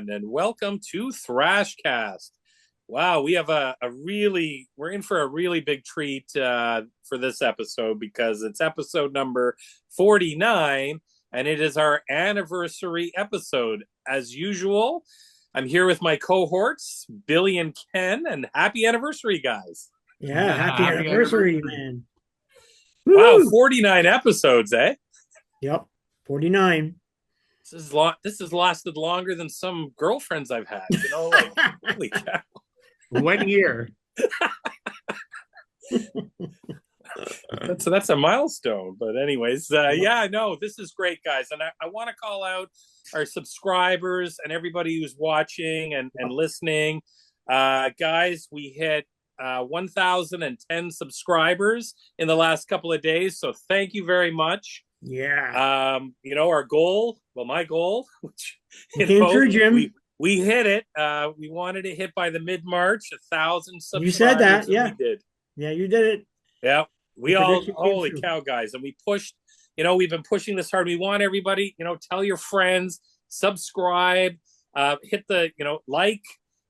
everyone, and welcome to Thrashcast. Wow, we have we're in for a really big treat for this episode because it's episode number 49, and it is our anniversary episode. As usual, I'm here with my cohorts, Billy and Ken, and happy anniversary, guys. Yeah, happy anniversary, man. Wow, Woo! 49 episodes, eh? Yep, 49. This has lasted longer than some girlfriends I've had, like holy cow. 1 year. That's a milestone. But anyways, this is great, guys. And I want to call out our subscribers and everybody who's watching and listening. Guys, we hit 1,010 subscribers in the last couple of days. So thank you very much. Yeah. Our goal, my goal, which came through, Jim. We hit it. We wanted to hit by the mid-March, 1,000 subscribers. You said that, yeah. We did. Yeah, you did it. Yeah. Holy cow, guys. And we pushed, we've been pushing this hard. We want everybody, tell your friends, subscribe, hit the, like,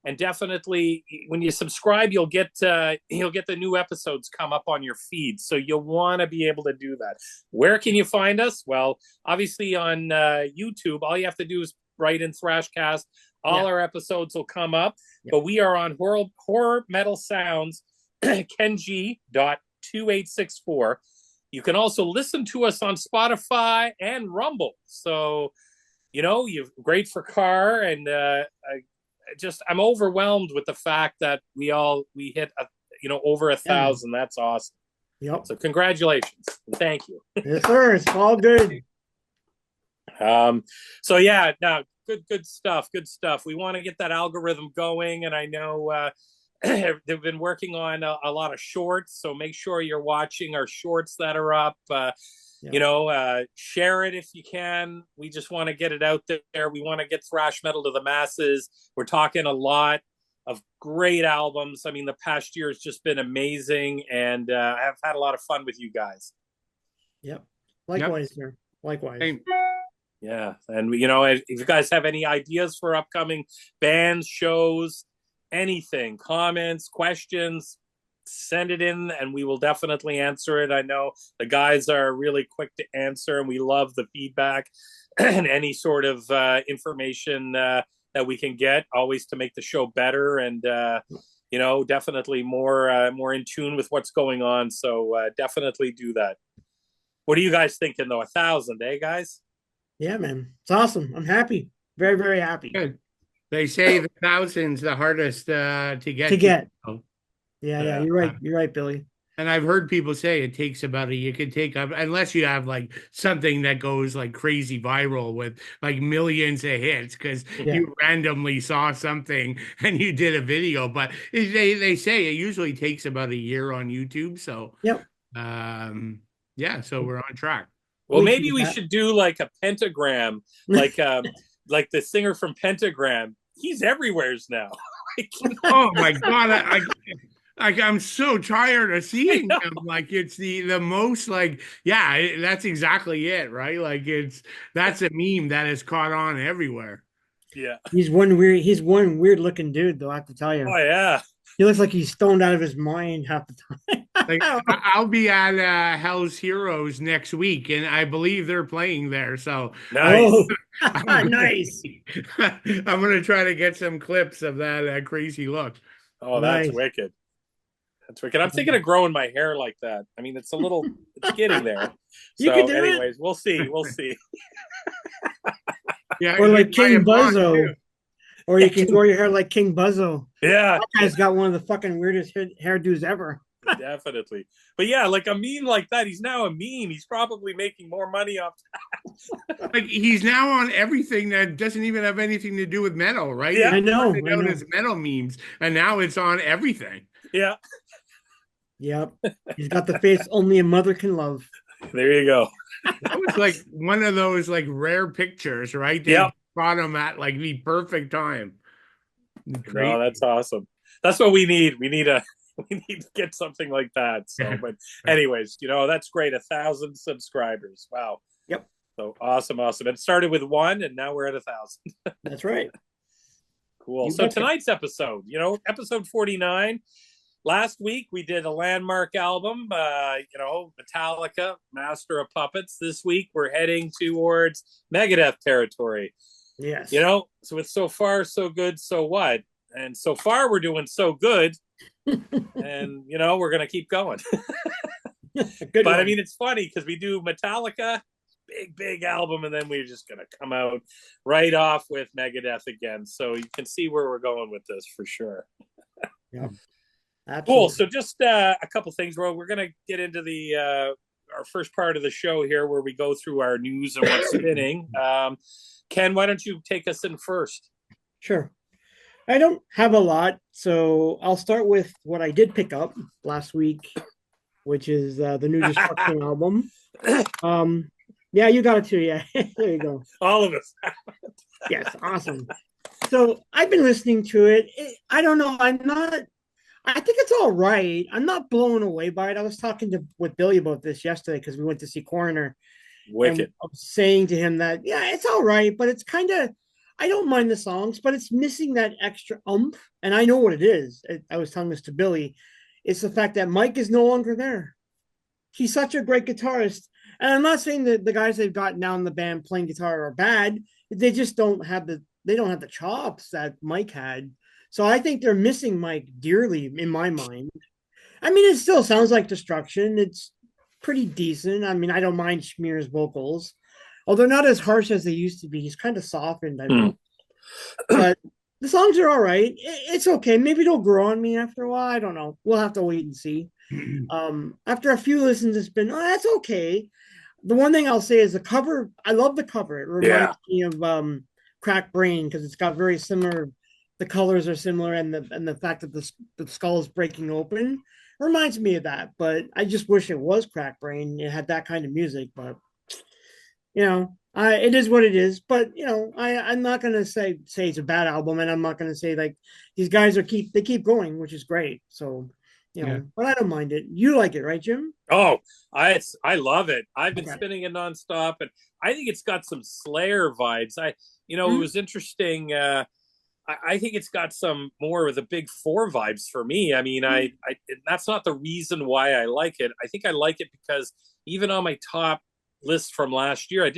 and definitely when you subscribe, you'll get the new episodes come up on your feed. So you'll want to be able to do that. Where can you find us? Well, obviously on YouTube, all you have to do is write in Thrashcast. All our episodes will come up. But we are on Horror Metal Sounds, Kenji.2864. You can also listen to us on Spotify and Rumble. So, you're great for car, and I'm overwhelmed with the fact that we hit over 1,000. That's awesome. Yep. So congratulations. Thank you. Yes, sir. It's all good. Good stuff. Good stuff. We want to get that algorithm going, and I know they've been working on a lot of shorts. So make sure you're watching our shorts that are up. Share it if you can. We just want to get it out there. We want to get thrash metal to the masses. We're talking a lot of great albums. I mean, the past year has just been amazing, and I've had a lot of fun with you guys. Yep. Likewise, sir. Likewise. Same. Yeah. And, if you guys have any ideas for upcoming bands, shows, anything, comments, questions, send it in and we will definitely answer it. I know the guys are really quick to answer, and we love the feedback and any sort of information that we can get, always to make the show better and definitely more in tune with what's going on. So definitely do that. What are you guys thinking though? 1,000, guys? Yeah, man, it's awesome. I'm happy, very, very happy. Good. They say the 1,000's the hardest to get. Yeah, you're right. You're right, Billy. And I've heard people say it takes you could take up, unless you have like something that goes like crazy viral with like millions of hits because you randomly saw something and you did a video. But they say it usually takes about a year on YouTube. So so we're on track. Well, maybe we should do like a pentagram, like the singer from Pentagram. He's everywhere's now. Oh my God. I'm so tired of seeing him. Like it's the most that's exactly it, right? Like that's a meme that is caught on everywhere. Yeah. He's one weird looking dude though, I have to tell you. Oh yeah. He looks like he's stoned out of his mind half the time. I'll be at Hell's Heroes next week, and I believe they're playing there. So nice. Nice. I'm going to try to get some clips of that crazy look. Oh, that's wicked. That's wicked. I'm thinking of growing my hair like that. I mean, it's getting there. So, anyways, we'll see. Yeah, or like King Buzzo. Or you can grow your hair like King Buzzo. Yeah. That guy's got one of the fucking weirdest hairdos ever. Definitely. But yeah, like a meme like that, he's now a meme. He's probably making more money off that. Like he's now on everything that doesn't even have anything to do with metal, right? Yeah, I know. It's metal memes, and now it's on everything. Yeah. Yep. He's got the face only a mother can love. There you go. That was like one of those like rare pictures, right? They brought him at like the perfect time. Great. No, that's awesome. That's what we need. We need to get something like that. So, but anyways, that's great. 1,000 subscribers. Wow. Yep. So awesome. It started with 1 and now we're at 1,000. That's right. Cool. You So betcha. tonight's episode, episode 49. Last week we did a landmark album, Metallica, Master of Puppets. This week we're heading towards Megadeth territory. Yes. So it's so far so good, so what? And so far we're doing so good, and we're gonna keep going. Good But one. I mean, it's funny because we do Metallica, big album, and then we're just gonna come out right off with Megadeth again. So you can see where we're going with this for sure. Yeah. Cool. Absolutely. So just a couple things, bro. We're gonna get into the our first part of the show here, where we go through our news and what's spinning. Ken, why don't you take us in first? Sure. I don't have a lot, so I'll start with what I did pick up last week, which is the new Destruction album. Yeah, you got it too. Yeah, there you go. All of us. Yes, awesome. So I've been listening to it. I don't know. I think it's all right. I'm not blown away by it. I was talking with Billy about this yesterday because we went to see Coroner. Wicked. And I was saying to him that, yeah, it's all right, but it's kind of, I don't mind the songs, but it's missing that extra oomph. And I know what it is. I was telling this to Billy. It's the fact that Mike is no longer there. He's such a great guitarist. And I'm not saying that the guys they've got now in the band playing guitar are bad. They just don't have the chops that Mike had. So I think they're missing Mike dearly in my mind. I mean, it still sounds like Destruction. It's pretty decent. I mean, I don't mind Schmear's vocals, although not as harsh as they used to be. He's kind of softened, I think. But the songs are all right. It's okay. Maybe it'll grow on me after a while. I don't know. We'll have to wait and see. After a few listens, it's been, that's okay. The one thing I'll say is the cover. I love the cover. It reminds me of Crack Brain because it's got very similar. The colors are similar, and the fact that the skull is breaking open reminds me of that. But I just wish it was Crack Brain. It had that kind of music, but it is what it is. But I'm not gonna say it's a bad album, and I'm not gonna say like these guys keep going, which is great. So but I don't mind it. You like it, right, Jim? Oh, I love it. I've been spinning it nonstop, and I think it's got some Slayer vibes. It was interesting. I think it's got some more of the Big Four vibes for me. I mean, I that's not the reason why I like it. I think I like it because even on my top list from last year, I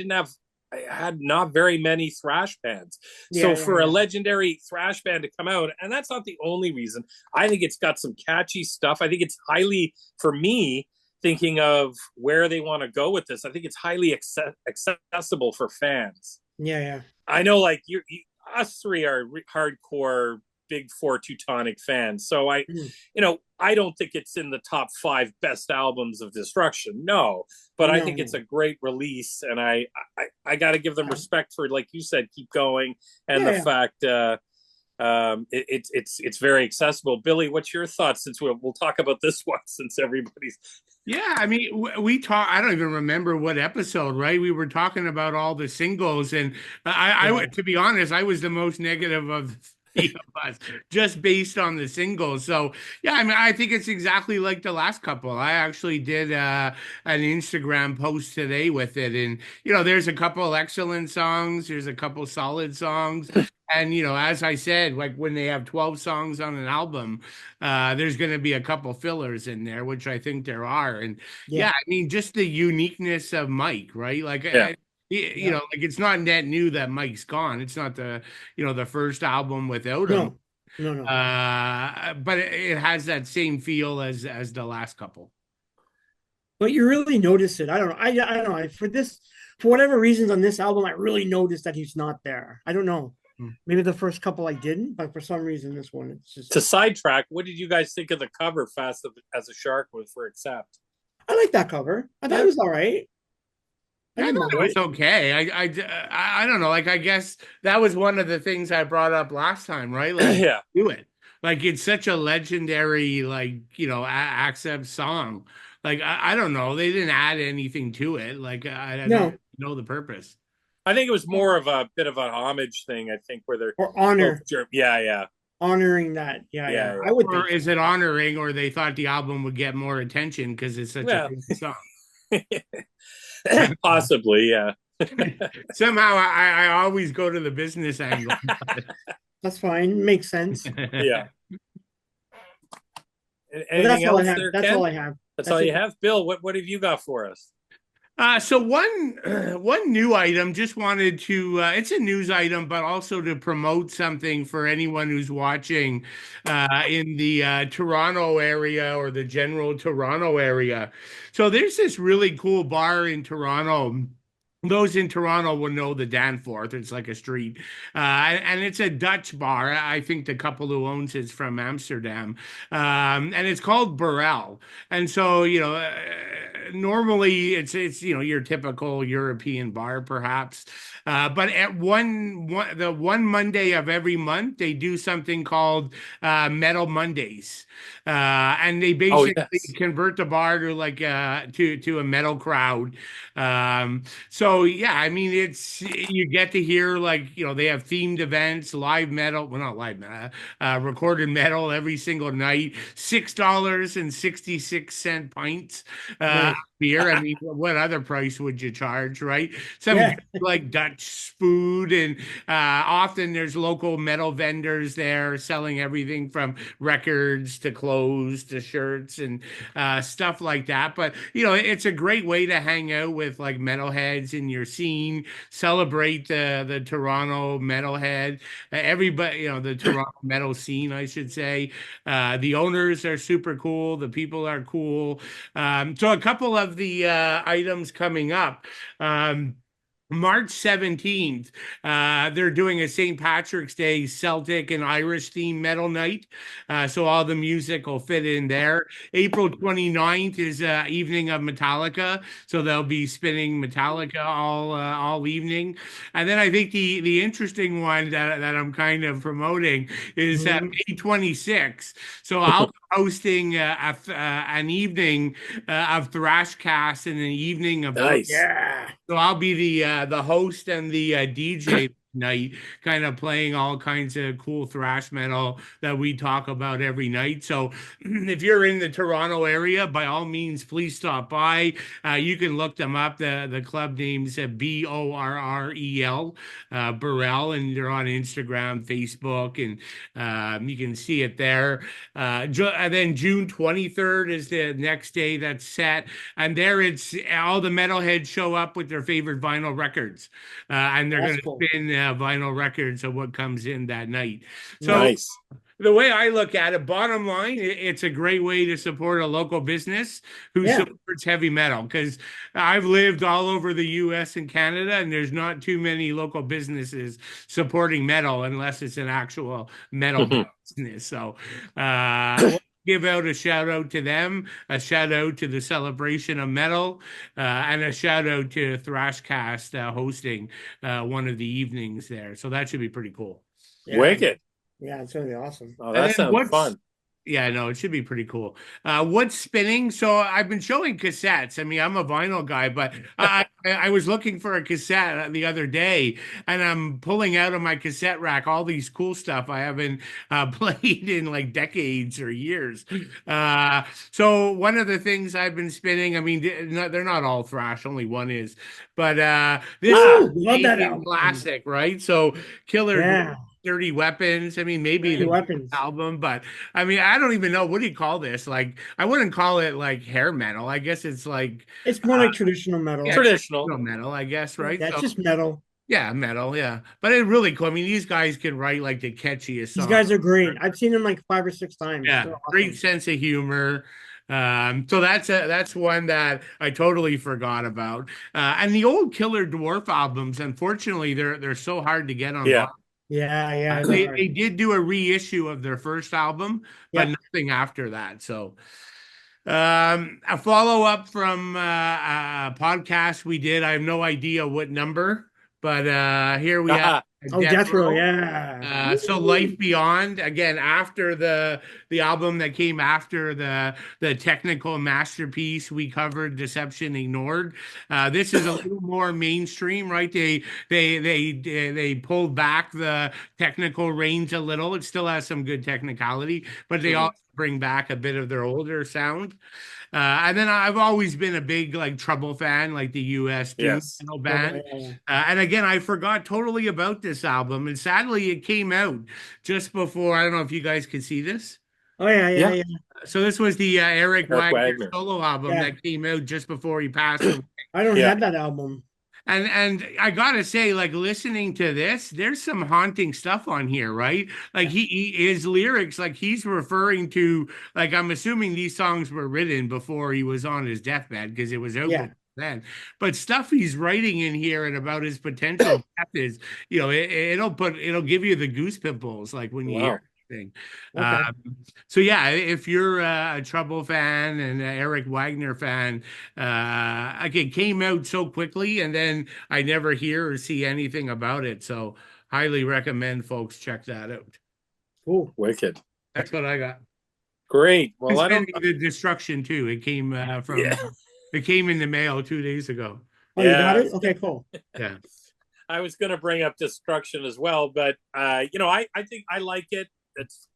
had not very many thrash bands. So for a legendary thrash band to come out, and that's not the only reason, I think it's got some catchy stuff. I think it's highly, for me, thinking of where they want to go with this, I think it's highly accessible for fans. Yeah. I know, like us three are hardcore Big Four Teutonic fans. So I don't think it's in the top 5 best albums of Destruction. No, but I think it's a great release, and I got to give them respect for, like you said, keep going, and the fact it's very accessible. Billy, what's your thoughts? Since we'll talk about this one, since everybody's. Yeah, I mean, we talk. I don't even remember what episode, right? We were talking about all the singles, and I to be honest, I was the most negative of of us, just based on the singles. So yeah, I mean, I think it's exactly like the last couple. I actually did an Instagram post today with it, and there's a couple excellent songs, there's a couple solid songs, and as I said, like when they have 12 songs on an album, there's going to be a couple fillers in there, which I think there are, and I mean, just the uniqueness of Mike, right? Like. Like it's not net new that Mike's gone. It's not the first album without him. No. But it has that same feel as the last couple. But you really notice it. I don't know. I don't know. For whatever reasons on this album, I really noticed that he's not there. I don't know. Maybe the first couple I didn't, but for some reason this one, it's just. To sidetrack, what did you guys think of the cover "Fast as a Shark" for Accept? I like that cover. I thought it was all right. I thought it was okay. I don't know. Like, I guess that was one of the things I brought up last time, right? Like, do it. Like, it's such a legendary, like, Accept song. Like, I don't know. They didn't add anything to it. Like, I don't know the purpose. I think it was more of a bit of an homage thing. I think where they're or honor. Honoring that. Yeah. I would. Or is it honoring, or they thought the album would get more attention because it's such a good song? Possibly, yeah. Somehow I always go to the business angle. That's fine. Makes sense. Yeah. But Anything that's all I else have. there, That's all Ken? I have. That's all That's you it. have, Bill. What have you got for us? So one new item, just wanted to it's a news item, but also to promote something for anyone who's watching in the Toronto area or the general Toronto area. So there's this really cool bar in Toronto. Those in Toronto will know the Danforth. It's like a street, and it's a Dutch bar. I think the couple who owns it's from Amsterdam, and it's called Burrell. And so, normally it's your typical European bar, perhaps. But at the one Monday of every month, they do something called Metal Mondays, and they Oh, basically yes. convert the bar to like to a metal crowd. So yeah, I mean, it's you get to hear like they have themed events, live metal, well not live metal, recorded metal every single night. $6.66 pints Nice. beer. I mean, what other price would you charge, right? Some Yeah. good, like Dutch food, and often there's local metal vendors there selling everything from records to clothes to shirts and stuff like that. But it's a great way to hang out with like metalheads in your scene, celebrate the Toronto metalhead, everybody, the Toronto metal scene, I should say. The owners are super cool. The people are cool. So a couple of the items coming up. March 17th, they're doing a St. Patrick's Day Celtic and Irish themed metal night. So all the music will fit in there. April 29th is evening of Metallica. So they'll be spinning Metallica all evening. And then I think the interesting one that I'm kind of promoting is Mhm. May 26th. So I'll be hosting an evening of Thrashcast and an evening of Thrash. Nice. Yeah. So I'll be the host and the DJ night, kind of playing all kinds of cool thrash metal that we talk about every night. So if you're in the Toronto area, by all means, please stop by. You can look them up. The club name's Borrel, Burrell, and they're on Instagram, Facebook, and you can see it there. And then June 23rd is the next day that's set. And there it's all the metalheads show up with their favorite vinyl records. And they're That's going to cool. spin vinyl records of what comes in that night. So Nice. Nice. the way I look at it, bottom line, it's a great way to support a local business who Yeah. supports heavy metal. Because I've lived all over the US and Canada, and there's not too many local businesses supporting metal unless it's an actual metal business. So we'll give out a shout out to them, a shout out to the celebration of metal, and a shout out to Thrashcast hosting one of the evenings there. So that should be pretty cool. Yeah. Wicked. Yeah. It's gonna be awesome. Oh, And that then sounds fun. yeah, no, it should be pretty cool. What's spinning? So I've been showing cassettes. I mean, I'm a vinyl guy, but I was looking for a cassette the other day, and I'm pulling out of my cassette rack all these cool stuff I haven't played in like decades or years. So one of the things I've been spinning, I mean, they're not all thrash, only one is, but this is Woo! a Love that Canadian album. classic, right? So Killer Yeah. Dirty Weapons. I mean, maybe Dirty the Weapons. album, but I mean, I don't even know what do you call this. Like, I wouldn't call it like hair metal. I guess it's like, It's more like traditional yeah, metal. Traditional. metal. I guess, right? Yeah, it's So just metal. yeah, metal. Yeah, but it's really cool. I mean, these guys can write like the catchiest These song. guys are great. I've seen them like 5 or 6 times. Yeah, They're great awesome. sense of humor. So that's one that I totally forgot about. And the old Killer Dwarf albums, unfortunately, they're so hard to get on Yeah. vinyl. Yeah, yeah, they They are. they did do a reissue of their first album, but Yeah. nothing after that. So a follow up from a podcast we did. I have no idea what number, but here we have Oh, Death Death Row, Row. yeah. So Life Beyond, again, after the album that came after the technical masterpiece we covered, Deception Ignored. This is a little more mainstream, right? They pulled back the technical range a little. It still has some good technicality, but they also bring back a bit of their older sound. And then I've always been a big like Trouble fan, like the US doom Yes. metal Oh, band. yeah. And again, I forgot totally about this album, and sadly, it came out just before. I don't know if you guys could see this. Oh, yeah, yeah, Yeah. yeah. So this was the Eric Eric Wagner Wagner. solo album Yeah. that came out just before he passed away. I don't Yeah. have that album. And I gotta say, like listening to this, there's some haunting stuff on here, right? Like his lyrics, like he's referring to, like I'm assuming these songs were written before he was on his deathbed because it was out Yeah. before then. But stuff he's writing in here and about his potential death is, it'll give you the goose pimples like when you hear thing. Okay. So yeah, if you're a Trouble fan and an Eric Wagner fan, again, came out so quickly, and then I never hear or see anything about it. So highly recommend folks check that out. Cool. Wicked. That's what I got. Great. Well, I don't. The Destruction too. It came from. Yeah. It came in the mail 2 days ago. Oh, you got Yeah. it? Okay, cool. Yeah. I was going to bring up Destruction as well, but I think I like it. It's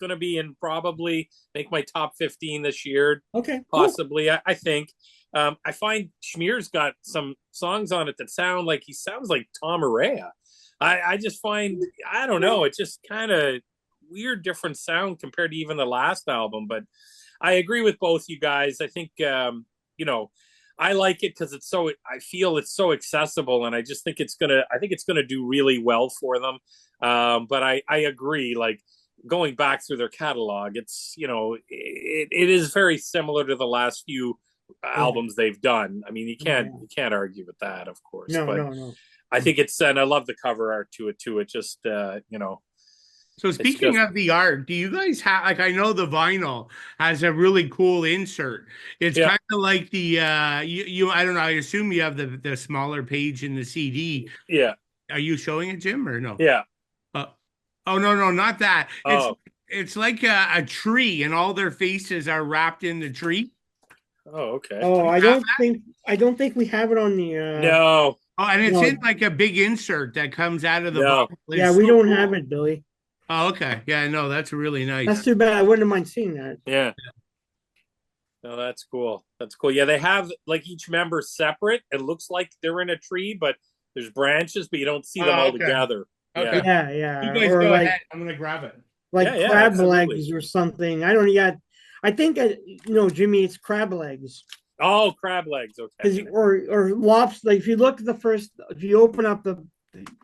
going to be in probably make my top 15 this year, Okay, cool. possibly. I think. I find Schmear's got some songs on it that sound like he sounds like Tom Araya. I just find, I don't know, it's just kind of weird, different sound compared to even the last album. But I agree with both you guys. I think I like it because I feel it's so accessible, and I just think it's gonna do really well for them. But I agree, like going back through their catalog, it's it is very similar to the last few albums they've done. I mean, you can't argue with that, of course. No. I think and I love the cover art to it too. It just So speaking of the art, do you guys have, like, I know the vinyl has a really cool insert. It's kind of like the I don't know, I assume you have the smaller page in the CD. Yeah. Are you showing it, Jim, or no? Yeah. Oh no, not that. Oh. It's like a tree, and all their faces are wrapped in the tree. Oh, okay. Oh, I don't think we have it on the No. Oh, and it's in like a big insert that comes out of the No. Yeah, we don't have it, Billy. Oh, okay. Yeah, no, that's really nice. That's too bad. I wouldn't mind seeing that. Yeah. No, that's cool. That's cool. Yeah, they have like each member separate. It looks like they're in a tree, but there's branches, but you don't see them all together. Okay. Yeah. You guys go ahead. I'm gonna grab it. Like crab absolutely. legs or something. I think Jimmy, it's crab legs. Oh, crab legs. Okay. Or lobster. Like if you open up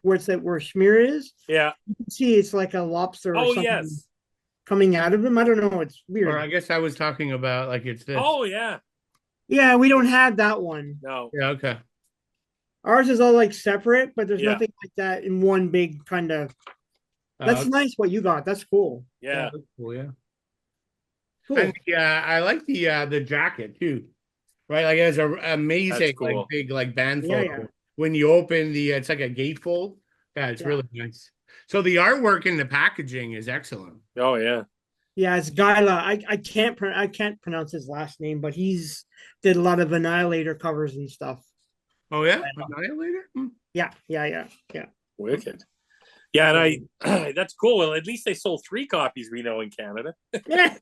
where Schmear is, you can see it's like a lobster or something coming out of him. I don't know. It's weird. Or I guess I was talking about like it's this. Oh yeah. Yeah, we don't have that one. No. Yeah, okay. Ours is all like separate, but there's nothing like that in one big kind of. That's nice what you got. That's cool. Yeah. That's cool, yeah. Cool. And I like the jacket too. Right? Like it has an amazing cool. like big like band Yeah, photo. yeah. When you open it's like a gatefold. Yeah, it's really nice. So the artwork and the packaging is excellent. Oh yeah. Yeah, it's Gyla. I can't pronounce his last name, but he's did a lot of Annihilator covers and stuff. Oh yeah, Annihilator. Yeah. Wicked. Yeah, and that's cool. Well, at least they sold 3 copies, we know, in Canada. Yeah.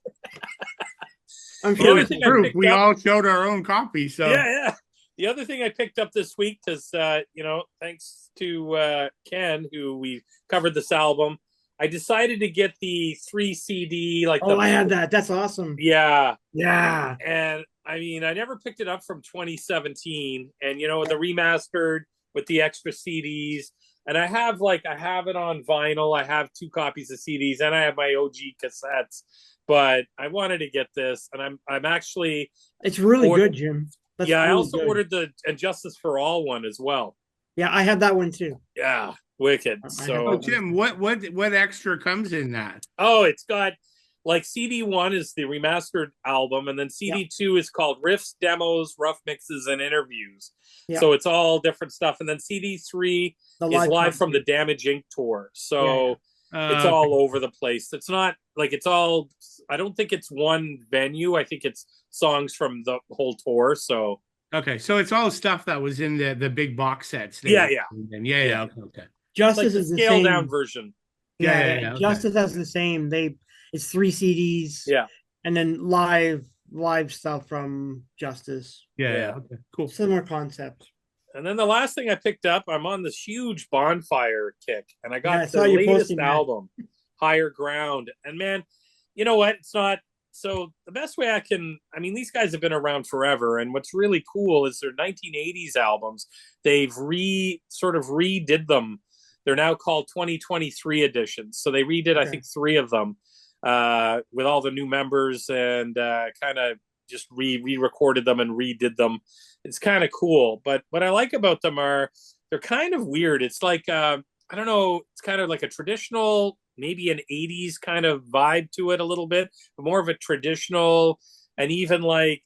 I'm The sure other it's thing I Proof. picked We up- all showed our own copy. So Yeah. The other thing I picked up this week is, thanks to Ken, who we covered this album, I decided to get the 3 CD. I have that. That's awesome. Yeah. Yeah. And I mean, I never picked it up from 2017. And, the remastered with the extra CDs. And I have it on vinyl. I have 2 copies of CDs, and I have my OG cassettes. But I wanted to get this, and I'm actually. It's really good, Jim. That's I really also good. ordered the Injustice for All one as well. Yeah, I have that one too. Yeah, wicked. So, Jim, what extra comes in that? it's got like CD1 is the remastered album, and then CD2 is called Riffs, Demos, Rough Mixes, and Interviews. Yeah. So it's all different stuff, and then CD3 is live from the Damage Inc. tour. So it's all over the place. It's not like it's all. I don't think it's one venue. I think it's songs from the whole tour. So okay, so it's all stuff that was in the big box sets. Yeah. Okay. Justice like the is the scaled same. down version. Yeah, Okay. Justice has the same. It's 3 CDs Yeah, and then live stuff from Justice. yeah. Okay, cool. Similar concept. And then the last thing I picked up, I'm on this huge bonfire kick, and I Yeah, got I saw their you latest posting that. album, Higher Ground. And man, you know what? It's not so the best way I mean, these guys have been around forever, and what's really cool is their 1980s albums. They've sort of redid them. They're now called 2023 editions. So they redid, I Okay. think, three of them with all the new members and kind of just re-recorded them and redid them. It's kind of cool. But what I like about them are they're kind of weird. It's like I don't know. It's kind of like a traditional, maybe an '80s kind of vibe to it a little bit, but more of a traditional and even like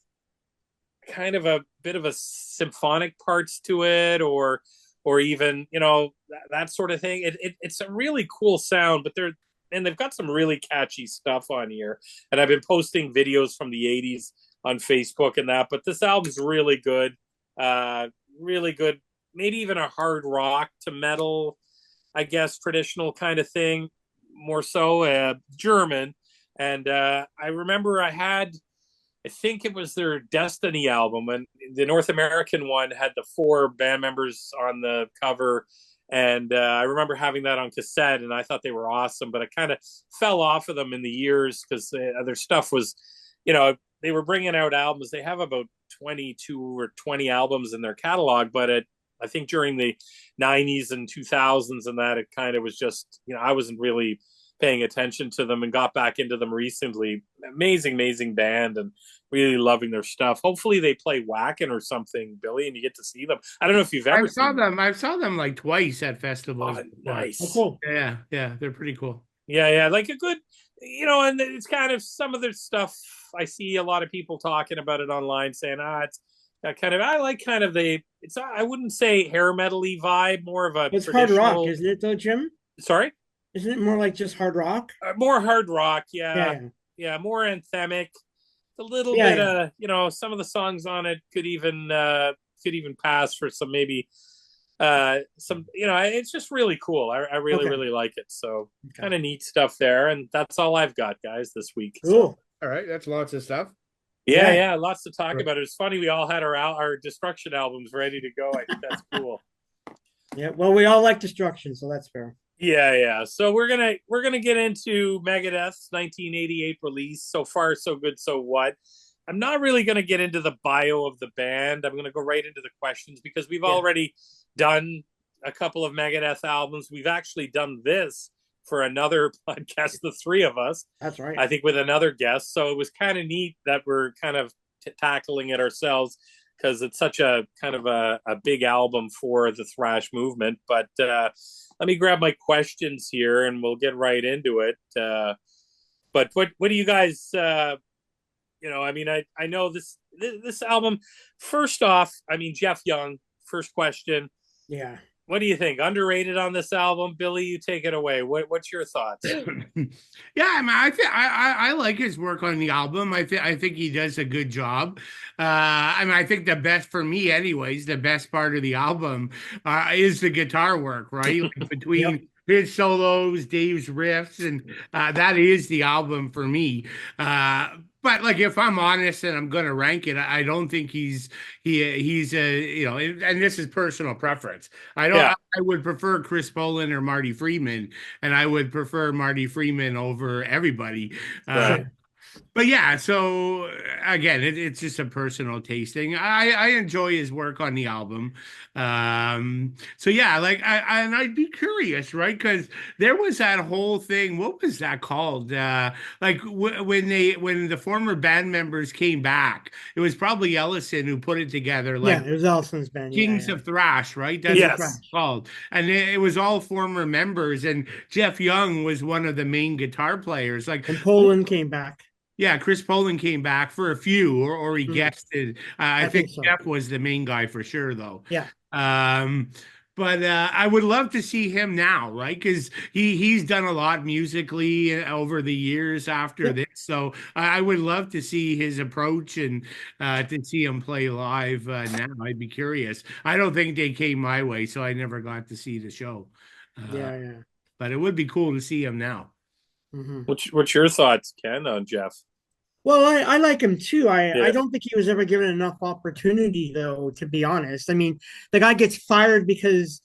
kind of a bit of a symphonic parts to it, or even that sort of thing. It's a really cool sound, but they've got some really catchy stuff on here. And I've been posting videos from the '80s on Facebook and that. But this album's really good, really good. Maybe even a hard rock to metal, I guess, traditional kind of thing, more so German. And I remember I think it was their Destiny album, and the North American one had the four band members on the cover. And I remember having that on cassette, and I thought they were awesome. But I kind of fell off of them in the years because their stuff was, they were bringing out albums. They have about 22 or 20 albums in their catalog, but I think during the 90s and 2000s and that, it kind of was just, I wasn't really paying attention to them and got back into them recently. Amazing band and really loving their stuff. Hopefully they play Wacken or something, Billy, and you get to see them. I don't know if you've ever seen them. I saw them like twice at festivals. Oh, Oh, nice. cool. Yeah, they're pretty cool. Yeah, like a good, and it's kind of some of their stuff. I see a lot of people talking about it online saying, it's kind of, I like kind of I wouldn't say hair metal-y vibe, more of a It's hard rock, traditional. isn't it, though, Jim? Sorry? Isn't it more like just hard rock? More hard rock, yeah. Yeah. Yeah, more anthemic. A little Yeah, bit yeah. some of the songs on it could even pass for some maybe some it's just really cool. I really Okay. really like it. So Okay. kind of neat stuff there, and that's all I've got, guys, this week. Cool. So. All right, that's lots of stuff. Yeah, lots to talk about. It's funny we all had our Destruction albums ready to go. I think that's cool. Yeah, well, we all like Destruction, so that's fair. Yeah. So we're gonna get into Megadeth's 1988 release. So far, so good. So what? I'm not really gonna get into the bio of the band. I'm gonna go right into the questions because we've already done a couple of Megadeth albums. We've actually done this for another podcast, the three of us. That's right. I think with another guest. So it was kind of neat that we're kind of tackling it ourselves because it's such a kind of a big album for the thrash movement. But let me grab my questions here and we'll get right into it. But what do you guys? I mean, I know this album. First off, I mean, Jeff Young. First question. Yeah. What do you think? Underrated on this album, Billy? You take it away. What's your thoughts? Yeah, I mean, I like his work on the album. I think he does a good job. I mean, I think the best for me, anyways, the best part of the album is the guitar work, right? Like between his solos, Dave's riffs, and that is the album for me. But like, if I'm honest and I'm gonna rank it, I don't think he's a and this is personal preference. I would prefer Chris Poland or Marty Friedman, and I would prefer Marty Friedman over everybody. Right. But yeah, so again, it's just a personal tasting. I enjoy his work on the album. So yeah, like and I'd be curious, right? Because there was that whole thing. What was that called? Like when the former band members came back, it was probably Ellison who put it together. Like it was Ellison's band. Kings of Thrash, right? That's what it's called. And it was all former members, and Jeff Young was one of the main guitar players. Like, and Poland came back. Yeah, Chris Poland came back for a few, or he guested. I think so. Jeff was the main guy for sure, though. Yeah. But I would love to see him now, right? Because he's done a lot musically over the years after this. So I would love to see his approach and to see him play live now. I'd be curious. I don't think they came my way, so I never got to see the show. Yeah. but it would be cool to see him now. Mm-hmm. What's your thoughts, Ken, on Jeff? Well, I like him too. I Yeah. don't think he was ever given enough opportunity, though, to be honest. I mean, the guy gets fired because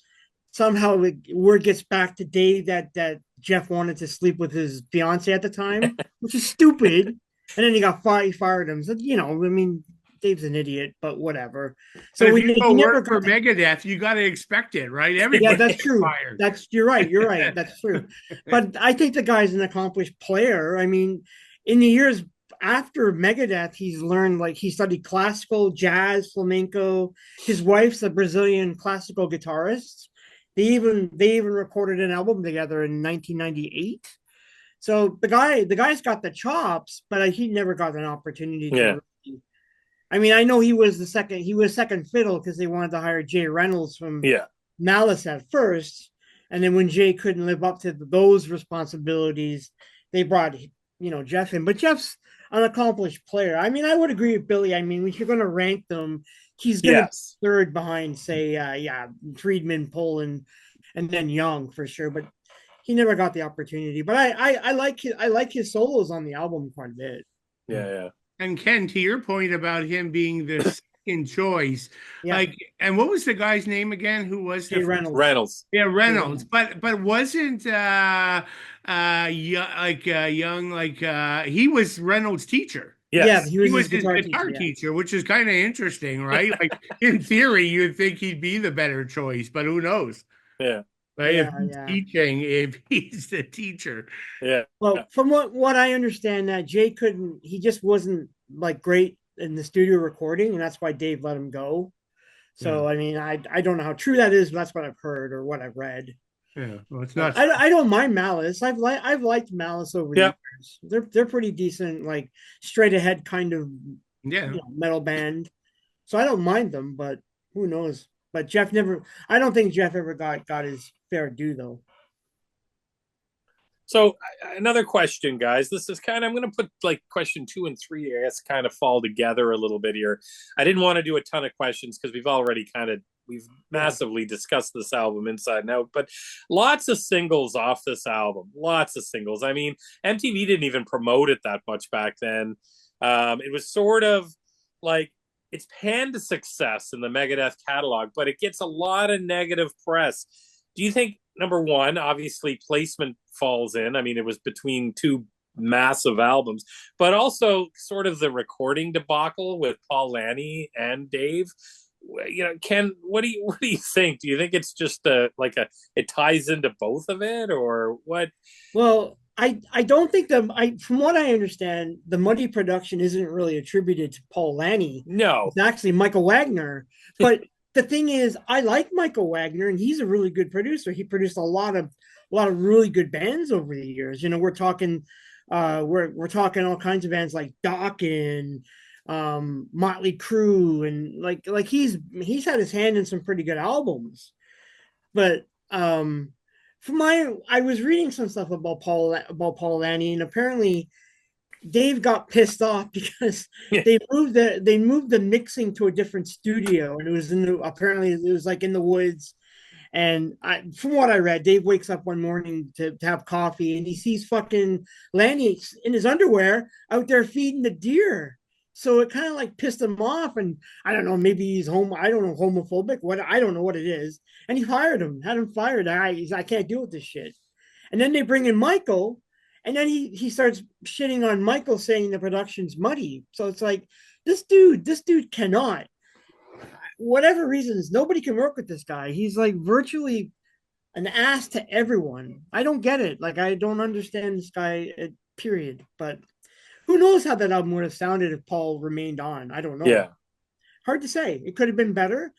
somehow word gets back to Dave that Jeff wanted to sleep with his fiance at the time, which is stupid. And then he got fired. He fired him. So, I mean, Dave's an idiot, but whatever. But So if you go he never work for got. Megadeth, you got to expect it, right? Yeah, Everybody that's gets true. fired. You're right. You're right. That's true. But I think the guy's an accomplished player. I mean, in the years after Megadeth, he's learned, like, he studied classical, jazz, flamenco. His wife's a Brazilian classical guitarist. They even recorded an album together in 1998. So the guy's got the chops, but he never got an opportunity Yeah. to. I mean, I know he was second fiddle because they wanted to hire Jay Reynolds from Yeah. Malice at first, and then when Jay couldn't live up to those responsibilities, they brought Jeff in. But Jeff's an accomplished player. I mean, I would agree with Billy. I mean, if you're going to rank them, he's going to Yes. be third behind, say, Friedman, Poland, and then Young for sure. But he never got the opportunity. But I like his solos on the album quite a bit. Yeah. And Ken, to your point about him being the second choice, Yeah. and what was the guy's name again? Who was Jay the Reynolds. Yeah, Reynolds. But wasn't young he was Reynolds' teacher. Yes. Yeah, he was his guitar teacher, which is kind of interesting, right? Like in theory, you'd think he'd be the better choice, but who knows? Yeah. Right? Yeah, if he's the teacher. Yeah. Well, from what I understand, that Jay he just wasn't like great in the studio recording, and that's why Dave let him go. So I mean, I don't know how true that is, but that's what I've heard or what I've read. Yeah, well, it's not. I don't mind Malice. I've liked Malice over the years. They're pretty decent, like straight ahead kind of metal band. So I don't mind them, but who knows? But Jeff never. I don't think Jeff ever got his fair due though. So another question, guys. This is kind of, I'm going to put like question 2 and 3, I guess, kind of fall together a little bit here. I didn't want to do a ton of questions because we've massively discussed this album inside and out, but lots of singles off this album. Lots of singles. I mean, MTV didn't even promote it that much back then. It was sort of like, it's panned to success in the Megadeth catalog, but it gets a lot of negative press. Do you think, number one, obviously placement falls in? I mean, it was between two massive albums, but also sort of the recording debacle with Paul Lanny and Dave. Ken, what do you think? Do you think it's just it ties into both of it, or what? Well, I don't think from what I understand, the Muddy production isn't really attributed to Paul Lanny. No, it's actually Michael Wagner. But the thing is, I like Michael Wagner, and he's a really good producer. He produced a lot of really good bands over the years. We're talking we're talking all kinds of bands like Dokken, Motley Crue, and like he's had his hand in some pretty good albums. But I was reading some stuff about Paul Lanny, and apparently Dave got pissed off because they moved the mixing to a different studio, and apparently it was like in the woods. And from what I read, Dave wakes up one morning to have coffee, and he sees fucking Lanny in his underwear out there feeding the deer. So it kind of like pissed him off, and I don't know, maybe he's homophobic. I don't know what it is. And he had him fired. I can't deal with this shit. And then they bring in Michael, and then he starts shitting on Michael, saying the production's muddy. So it's like, this dude cannot, whatever reasons, nobody can work with this guy. He's like virtually an ass to everyone. I don't get it. Like, I don't understand this guy, period. But who knows how that album would have sounded if Paul remained on? I don't know. Yeah. Hard to say. It could have been better.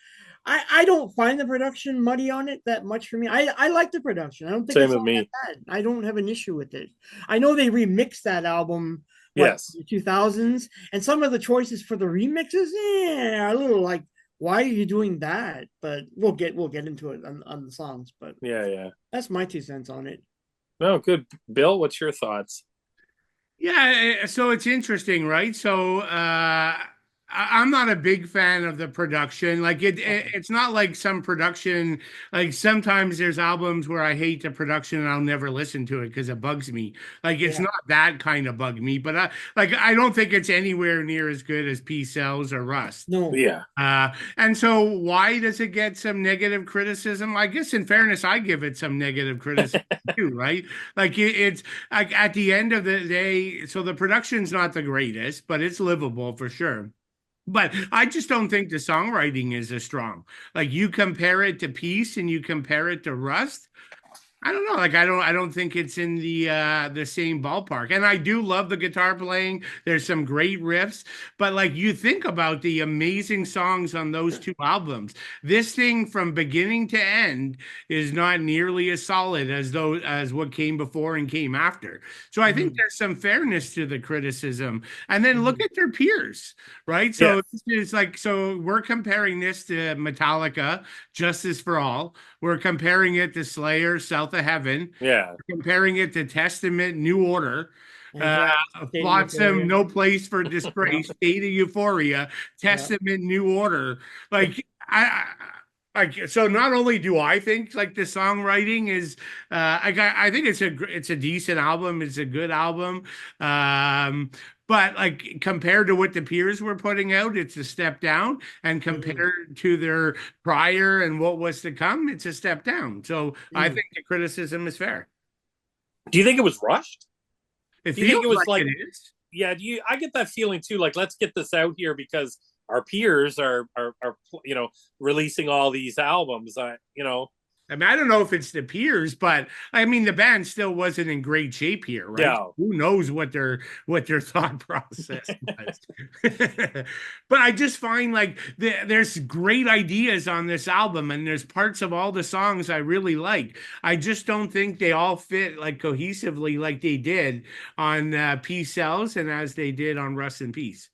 I don't find the production muddy on it that much for me. I like the production. I don't think it's all that bad. I don't have an issue with it. I know they remixed that album in the 2000s, and some of the choices for the remixes are a little like, why are you doing that? But we'll get into it on the songs. But that's my 2 cents on it. No, good. Bill, what's your thoughts? Yeah, so it's interesting, right? So I'm not a big fan of the production. Like it's not like some production. Like sometimes there's albums where I hate the production and I'll never listen to it because it bugs me. Like it's Yeah. not that kind of bug me, but I don't think it's anywhere near as good as P Cells or Rust. No. Yeah. And so why does it get some negative criticism? I guess in fairness, I give it some negative criticism too, right? Like it's like at the end of the day, so the production's not the greatest, but it's livable for sure. But I just don't think the songwriting is as strong. Like you compare it to Peace and you compare it to Rust, I don't know. Like I don't think it's in the same ballpark. And I do love the guitar playing. There's some great riffs, but like you think about the amazing songs on those two albums. This thing from beginning to end is not nearly as solid as those as what came before and came after. So I think Mhm. there's some fairness to the criticism. And then look Mhm. at their peers, right? Yeah. So it's like so we're comparing this to Metallica, Justice for All. We're comparing it to Slayer, South of Heaven. Yeah. We're comparing it to Testament, New Order. And Uh, Thrash, State of Flotsam, Euphoria. No Place for Yeah. Disgrace, State of Euphoria, Yeah. Testament, New Order. Like like so not only do I think like the songwriting is I think it's a decent album, it's a good album. But like compared to what the peers were putting out, it's a step down, and Mm. compared to their prior and what was to come, it's a step down. So I Mm. think the criticism is fair. Do you think it was rushed? It Do you think feels it was like like, it is. yeah, do you, I get that feeling too. Like, let's get this out here because our peers are releasing all these albums. I mean, I don't know if it's the peers, but I mean, the band still wasn't in great shape here, right? Yeah, Who knows what their thought process was? But I just find like there's great ideas on this album, and there's parts of all the songs I really like. I just don't think they all fit like cohesively like they did on Peace Cells and as they did on Rust in Peace.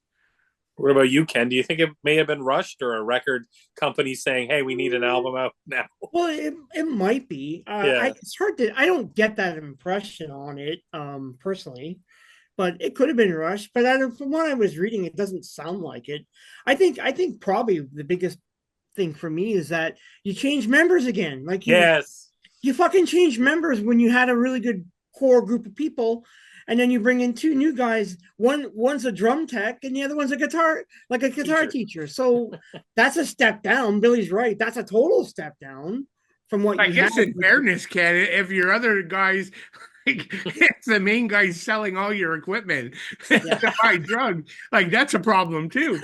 what about you, Ken? Do you think it may have been rushed or a record company saying, "Hey, we need an album out now"? Well, it might be. Yeah, It's hard to. I don't get that impression on it, personally, but it could have been rushed. But from what I was reading, it doesn't sound like it. I think probably the biggest thing for me is that you change members again. Like yes, you fucking change members when you had a really good core group of people, and then you bring in two new guys. One's a drum tech and the other one's a guitar teacher. teacher. So that's a step down. Billy's right. That's a total step down from what I you had. guess in fairness, Ken, if your other guys, like, if the main guy's selling all your equipment Yeah. to buy drugs, like that's a problem too.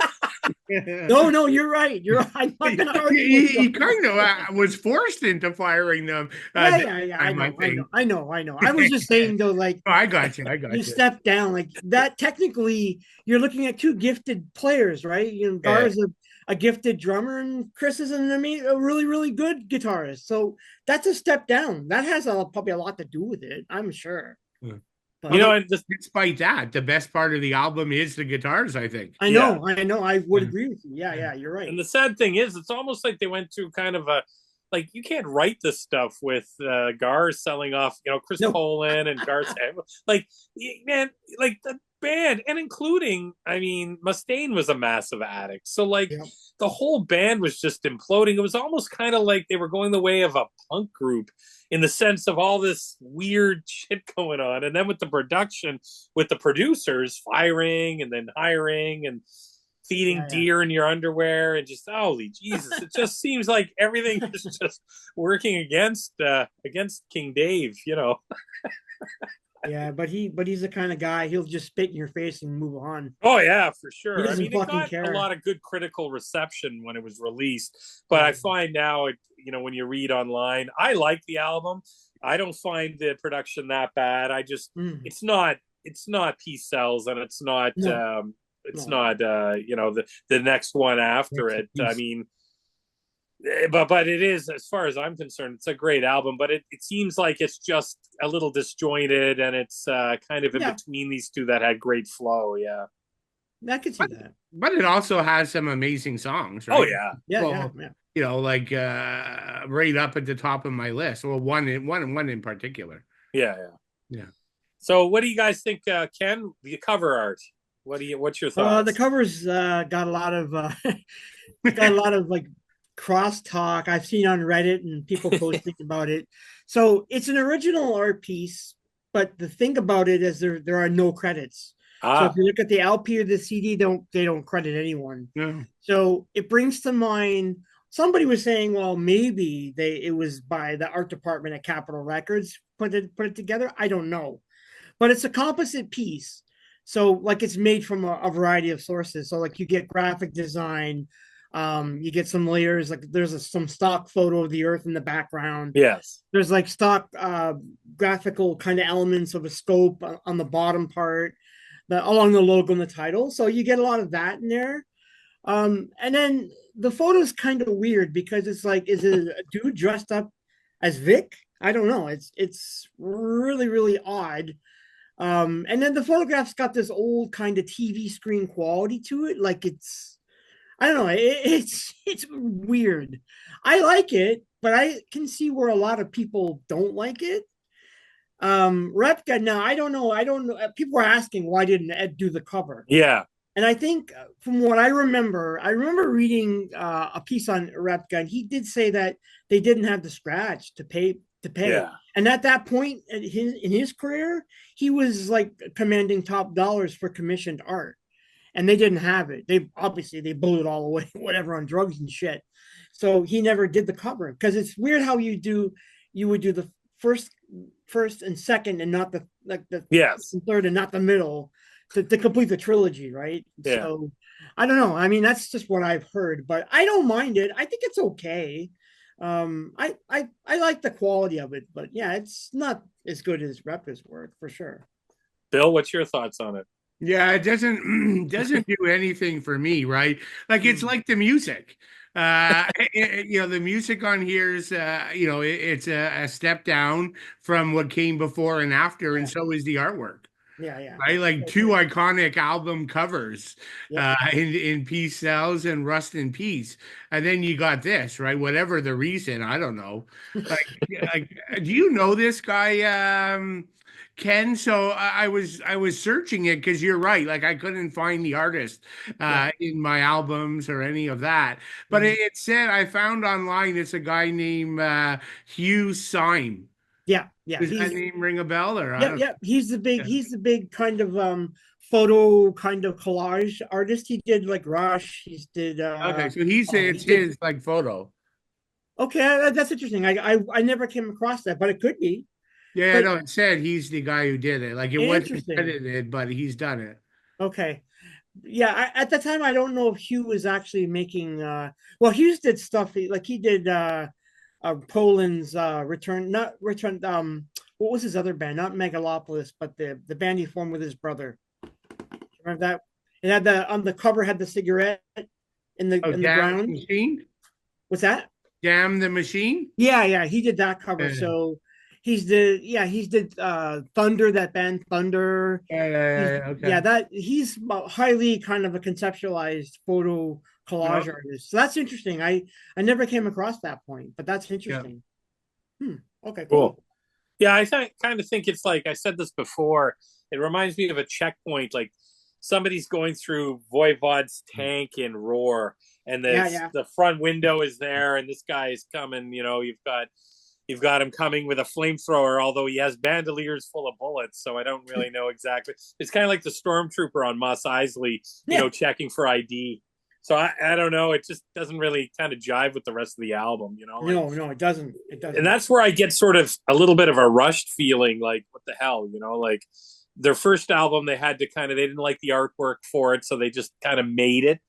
No, you're right. You're right. I'm not gonna argue with He you. kind of was forced into firing them. Yeah. I Time, I know. I know. think. I know. I know. I was just saying though, like Oh, I got you. I you got you. step down like that. Technically, you're looking at two gifted players, right? Yeah. Gar's a gifted drummer, and Chris is a really, really good guitarist. So that's a step down. That has probably a lot to do with it, I'm sure. Hmm. But Although, And just despite that, the best part of the album is the guitars, I think. yeah. I know, I would Yeah. agree with you. Yeah, you're right. And the sad thing is, it's almost like they went to kind of a like you can't write this stuff with Gar selling off, Chris No, Poland and Gar's like man, like the band and including, I mean, Mustaine was a massive addict, so like yeah, the whole band was just imploding. It was almost kind of like they were going the way of a punk group in the sense of all this weird shit going on, and then with the production, with the producers firing and then hiring and feeding yeah. deer in your underwear and just holy Jesus, it just seems like everything is just working against King Dave. Yeah, but he's the kind of guy he'll just spit in your face and move on. Oh yeah, for He sure. I doesn't mean, it fucking got a care. lot of good critical reception when it was released, but I find now when you read online, I like the album. I don't find the production that bad. I just Mm. it's not Peace Cells, and No, it's no. not the next one after it. I mean, but it is, as far as I'm concerned, it's a great album, but it seems like it's just a little disjointed, and it's kind of in Yeah, between these two that had great flow. Yeah. I could see that. But it also has some amazing songs, Oh right? yeah. Yeah, Well, yeah. like right up at the top of my list. Well, one in particular. Yeah. Yeah. So what do you guys think, Ken? The cover art. What's your The thoughts? covers got a lot of got a lot of like crosstalk I've seen on Reddit and people posting about it. So it's an original art piece, but the thing about it is there are no credits. So if Ah, you look at the LP or the CD, they don't credit anyone. No. So it brings to mind somebody was saying, well, maybe it was by the art department at Capitol Records put it together. I don't know, but it's a composite piece. So like it's made from a variety of sources. So like you get graphic design, you get some layers. Like there's some stock photo of the Earth in the background. yes. There's like stock graphical kind of elements of a scope on the bottom part, along the logo and the title. So you get a lot of that in there. And then the photo is kind of weird because it's like, is it a dude dressed up as Vic? I don't know. It's really really odd. And then the photograph's got this old kind of TV screen quality to it. Like it's, I don't know, it's weird. I like it, but I can see where a lot of people don't like it. Repka, now I don't know. People are asking why didn't Ed do the cover? Yeah. And I think from what I remember reading a piece on Repka, and he did say that they didn't have the scratch to pay. Yeah. And at that point in his career, he was like commanding top dollars for commissioned art, and they didn't have it. They blew it all away, whatever, on drugs and shit. So he never did the cover because it's weird how you would do the first first and second and not the like the Yes. third and not the middle to complete the trilogy, right? Yeah. So I don't know. I mean, that's just what I've heard, but I don't mind it. I think it's okay. I like the quality of it, but yeah, it's not as good as Repka's work for sure. Bill, what's your thoughts on it? Yeah, it doesn't doesn't do anything for me, right? Like it's Mm. like the music. The music on here is it's a step down from what came before and after, and Yeah, so is the artwork. yeah, yeah. Right, like I two agree. iconic album covers, Yep. in Peace Sells and Rust in Peace, and then you got this, right? Whatever the reason, I don't know. Like, do you know this guy, Ken? So I was searching it because you're right. Like I couldn't find the artist Yeah. in my albums or any of that, but Mhm. it said I found online it's a guy named Hugh Syme. Yeah, yeah. Does that He's name ring a bell or I Yep, don't yep. He's the big know. he's the big kind of photo kind of collage artist. He did like Rush. He's did Okay, so he it's did his like photo. okay, that's interesting. I never came across that, but it could be. Yeah, But no, it said he's the guy who did it. Like it wasn't interesting. credited, but he's done it. Okay. Yeah, at the time I don't know if Hugh was actually making well Hughes did stuff like he did Poland's return not return what was his other band? Not Megalopolis, but the band he formed with his brother. Remember that? It had the on the cover had the cigarette Oh, in the damn the ground. machine! What's that? Damn the machine! Yeah, yeah, he did that cover. Yeah, So he's did Thunder, that band Thunder. yeah, yeah, He's yeah, okay. yeah, that he's highly kind of a conceptualized photo collage No, artist. So that's interesting. I never came across that point, but that's yeah. interesting. Hmm. Okay, Cool. cool. Yeah, kind of think it's like I said this before. It reminds me of a checkpoint, like somebody's going through Voivod's tank in Roar, and Yeah, yeah. the front window is there, and this guy is coming. You know, you've got him coming with a flamethrower, although he has bandoliers full of bullets. So I don't really know exactly. It's kind of like the stormtrooper on Mos Eisley, Yeah. checking for ID. So I don't know. It just doesn't really kind of jive with the rest of the album, like, No, no, it doesn't. It and doesn't. that's where I get sort of a little bit of a rushed feeling, like what the hell, like their first album, they didn't like the artwork for it, so they just kind of made it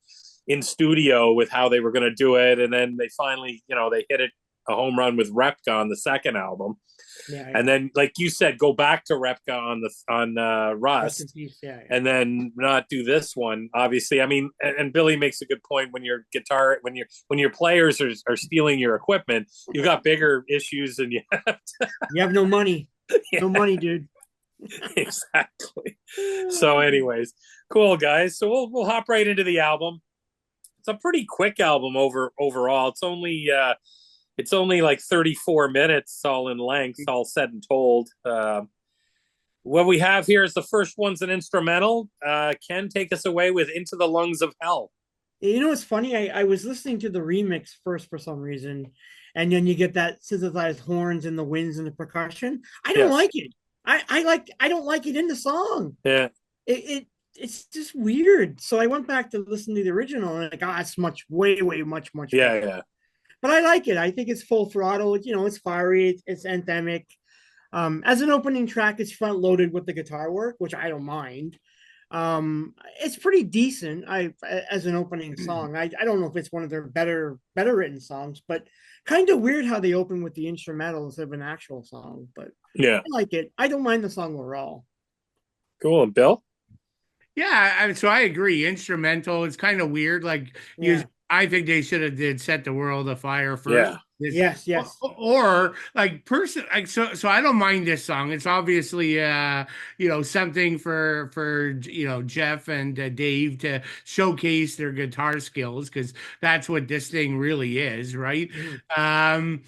in studio with how they were going to do it, and then they finally, they hit it a home run with Repka on the second album, Yeah, and yeah. then like you said, go back to Repka on Rest in Rust, peace. Yeah, yeah. and then not do this one. Obviously, I mean, and Billy makes a good point when your players are stealing your equipment, you've got bigger issues than you have. You have no money. No Yeah, money, dude. exactly. So, anyways, cool guys. So we'll hop right into the album. It's a pretty quick album overall. It's only like 34 minutes all in length, all said and told. What we have here is the first one's an instrumental. Ken, take us away with Into the Lungs of Hell. You know, it's funny. I was listening to the remix first for some reason, and then you get that synthesized horns and the winds and the percussion. I don't Yes. like it. I don't like it in the song. Yeah. It's just weird. So I went back to listen to the original and like, oh, it's much Yeah, better. yeah. But I like it. I think it's full throttle. You know, it's fiery. It's anthemic. As an opening track, it's front loaded with the guitar work, which I don't mind. It's pretty decent. As an opening song. I don't know if it's one of their better written songs, but kind of weird how they open with the instrumental instead of an actual song. But Yeah. I like it. I don't mind the song overall. Cool. And Bill? Yeah, so I agree. Instrumental, it's kind of weird. Like Yeah. I think they should have did Set the World Afire first. Yeah. Yes. Or like so I don't mind this song. It's obviously something for Jeff and Dave to showcase their guitar skills, because that's what this thing really is, right? Mhm.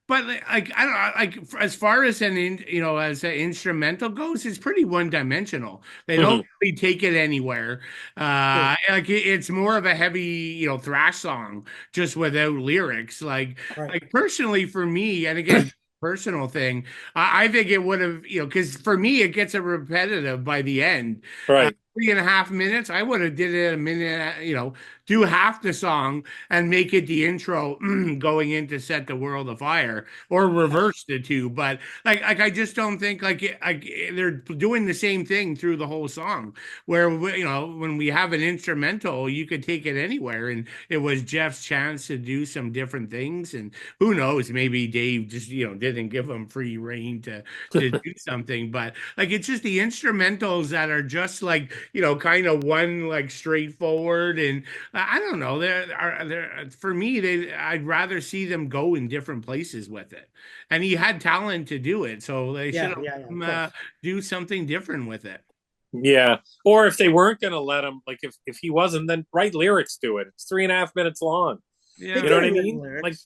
But like I don't know, like as far as as an instrumental goes, it's pretty one dimensional. They don't really take it anywhere. True. Like it's more of a heavy thrash song just without lyrics. Right. Like personally for me, and again, personal thing, I think it would have because for me it gets a repetitive by the end. Right. 3.5 minutes, I would have did it a minute, do half the song and make it the intro going into Set the World Afire, or reverse the two. But like I just don't think they're doing the same thing through the whole song. Where when we have an instrumental, you could take it anywhere, and it was Jeff's chance to do some different things. And who knows, maybe Dave just didn't give him free reign to do something. But like it's just the instrumentals that are just like kind of one like straightforward, and I don't know. They're for me. I'd rather see them go in different places with it. And he had talent to do it, so they should have do something different with it. Yeah. Or if they weren't going to let him, like if he wasn't, then write lyrics to it. It's 3.5 minutes long. Yeah. You know what I mean? Like,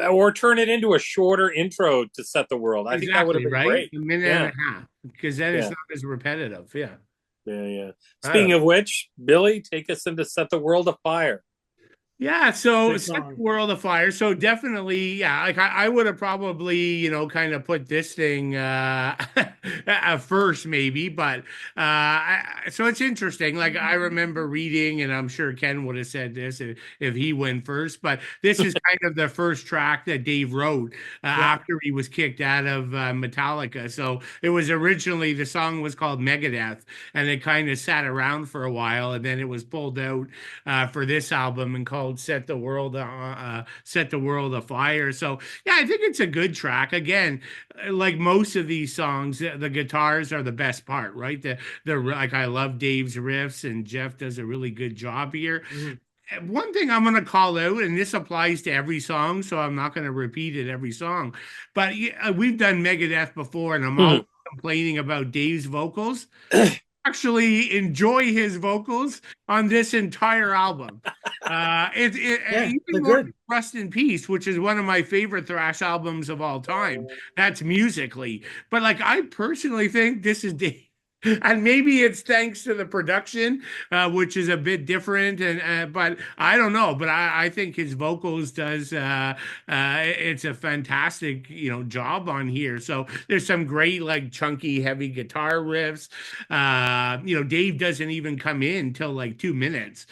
or turn it into a shorter intro to Set the World. I think that would have been great. A minute and a half, because then it's not as repetitive. Yeah. Yeah. Speaking of which, Billy, take us into Set the World Afire. Yeah, so Set the World Afire. So definitely, yeah, like I would have probably, kind of put this thing first, maybe, but so it's interesting. Like I remember reading, and I'm sure Ken would have said this if he went first, but this is kind of the first track that Dave wrote after he was kicked out of Metallica. So it was originally, the song was called Megadeth, and it kind of sat around for a while, and then it was pulled out for this album and called Set the World Afire. So yeah, I think it's a good track. Again, like most of these songs, the guitars are the best part, right? The like, I love Dave's riffs, and Jeff does a really good job here. One thing I'm going to call out, and this applies to every song, so I'm not going to repeat it every song, but we've done Megadeth before, and I'm always complaining about Dave's vocals. Actually enjoy his vocals on this entire album. Even more than Rust in Peace, which is one of my favorite thrash albums of all time. That's musically, but like I personally think this is Dave. And maybe it's thanks to the production, which is a bit different, and but I don't know. But I think his vocals does it's a fantastic job on here. So there's some great like chunky heavy guitar riffs. Dave doesn't even come in till like 2 minutes,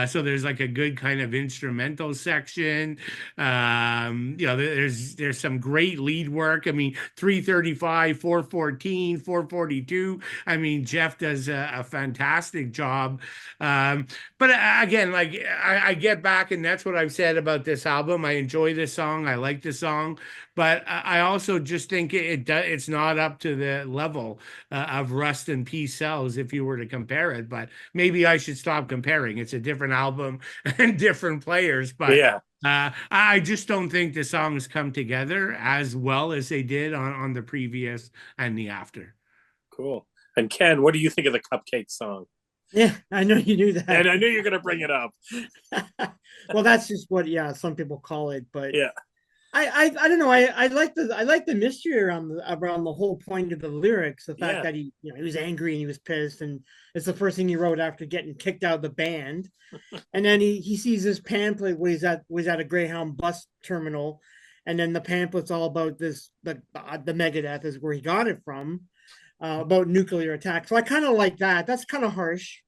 so there's like a good kind of instrumental section. There's some great lead work. I mean, 335, 414, 442. I mean, Jeff does a fantastic job. But again, like I get back, and that's what I've said about this album. I enjoy this song. I like this song, but I also just think it's not up to the level of Rust in Peace Cells if you were to compare it. But maybe I should stop comparing. It's a different album and different players. But yeah. I just don't think the songs come together as well as they did on the previous and the after. Cool. And Ken, what do you think of the Cupcake song? Yeah, I know you knew that. And I knew you're going to bring it up. Well, that's just what, some people call it. But I don't know. I like the mystery around the whole point of the lyrics. The fact Yeah. that he was angry and he was pissed, and it's the first thing he wrote after getting kicked out of the band. And then he sees this pamphlet where he's at a Greyhound bus terminal, and then the pamphlet's all about the Megadeth is where he got it from, about nuclear attack. So I kind of like that. That's kind of harsh.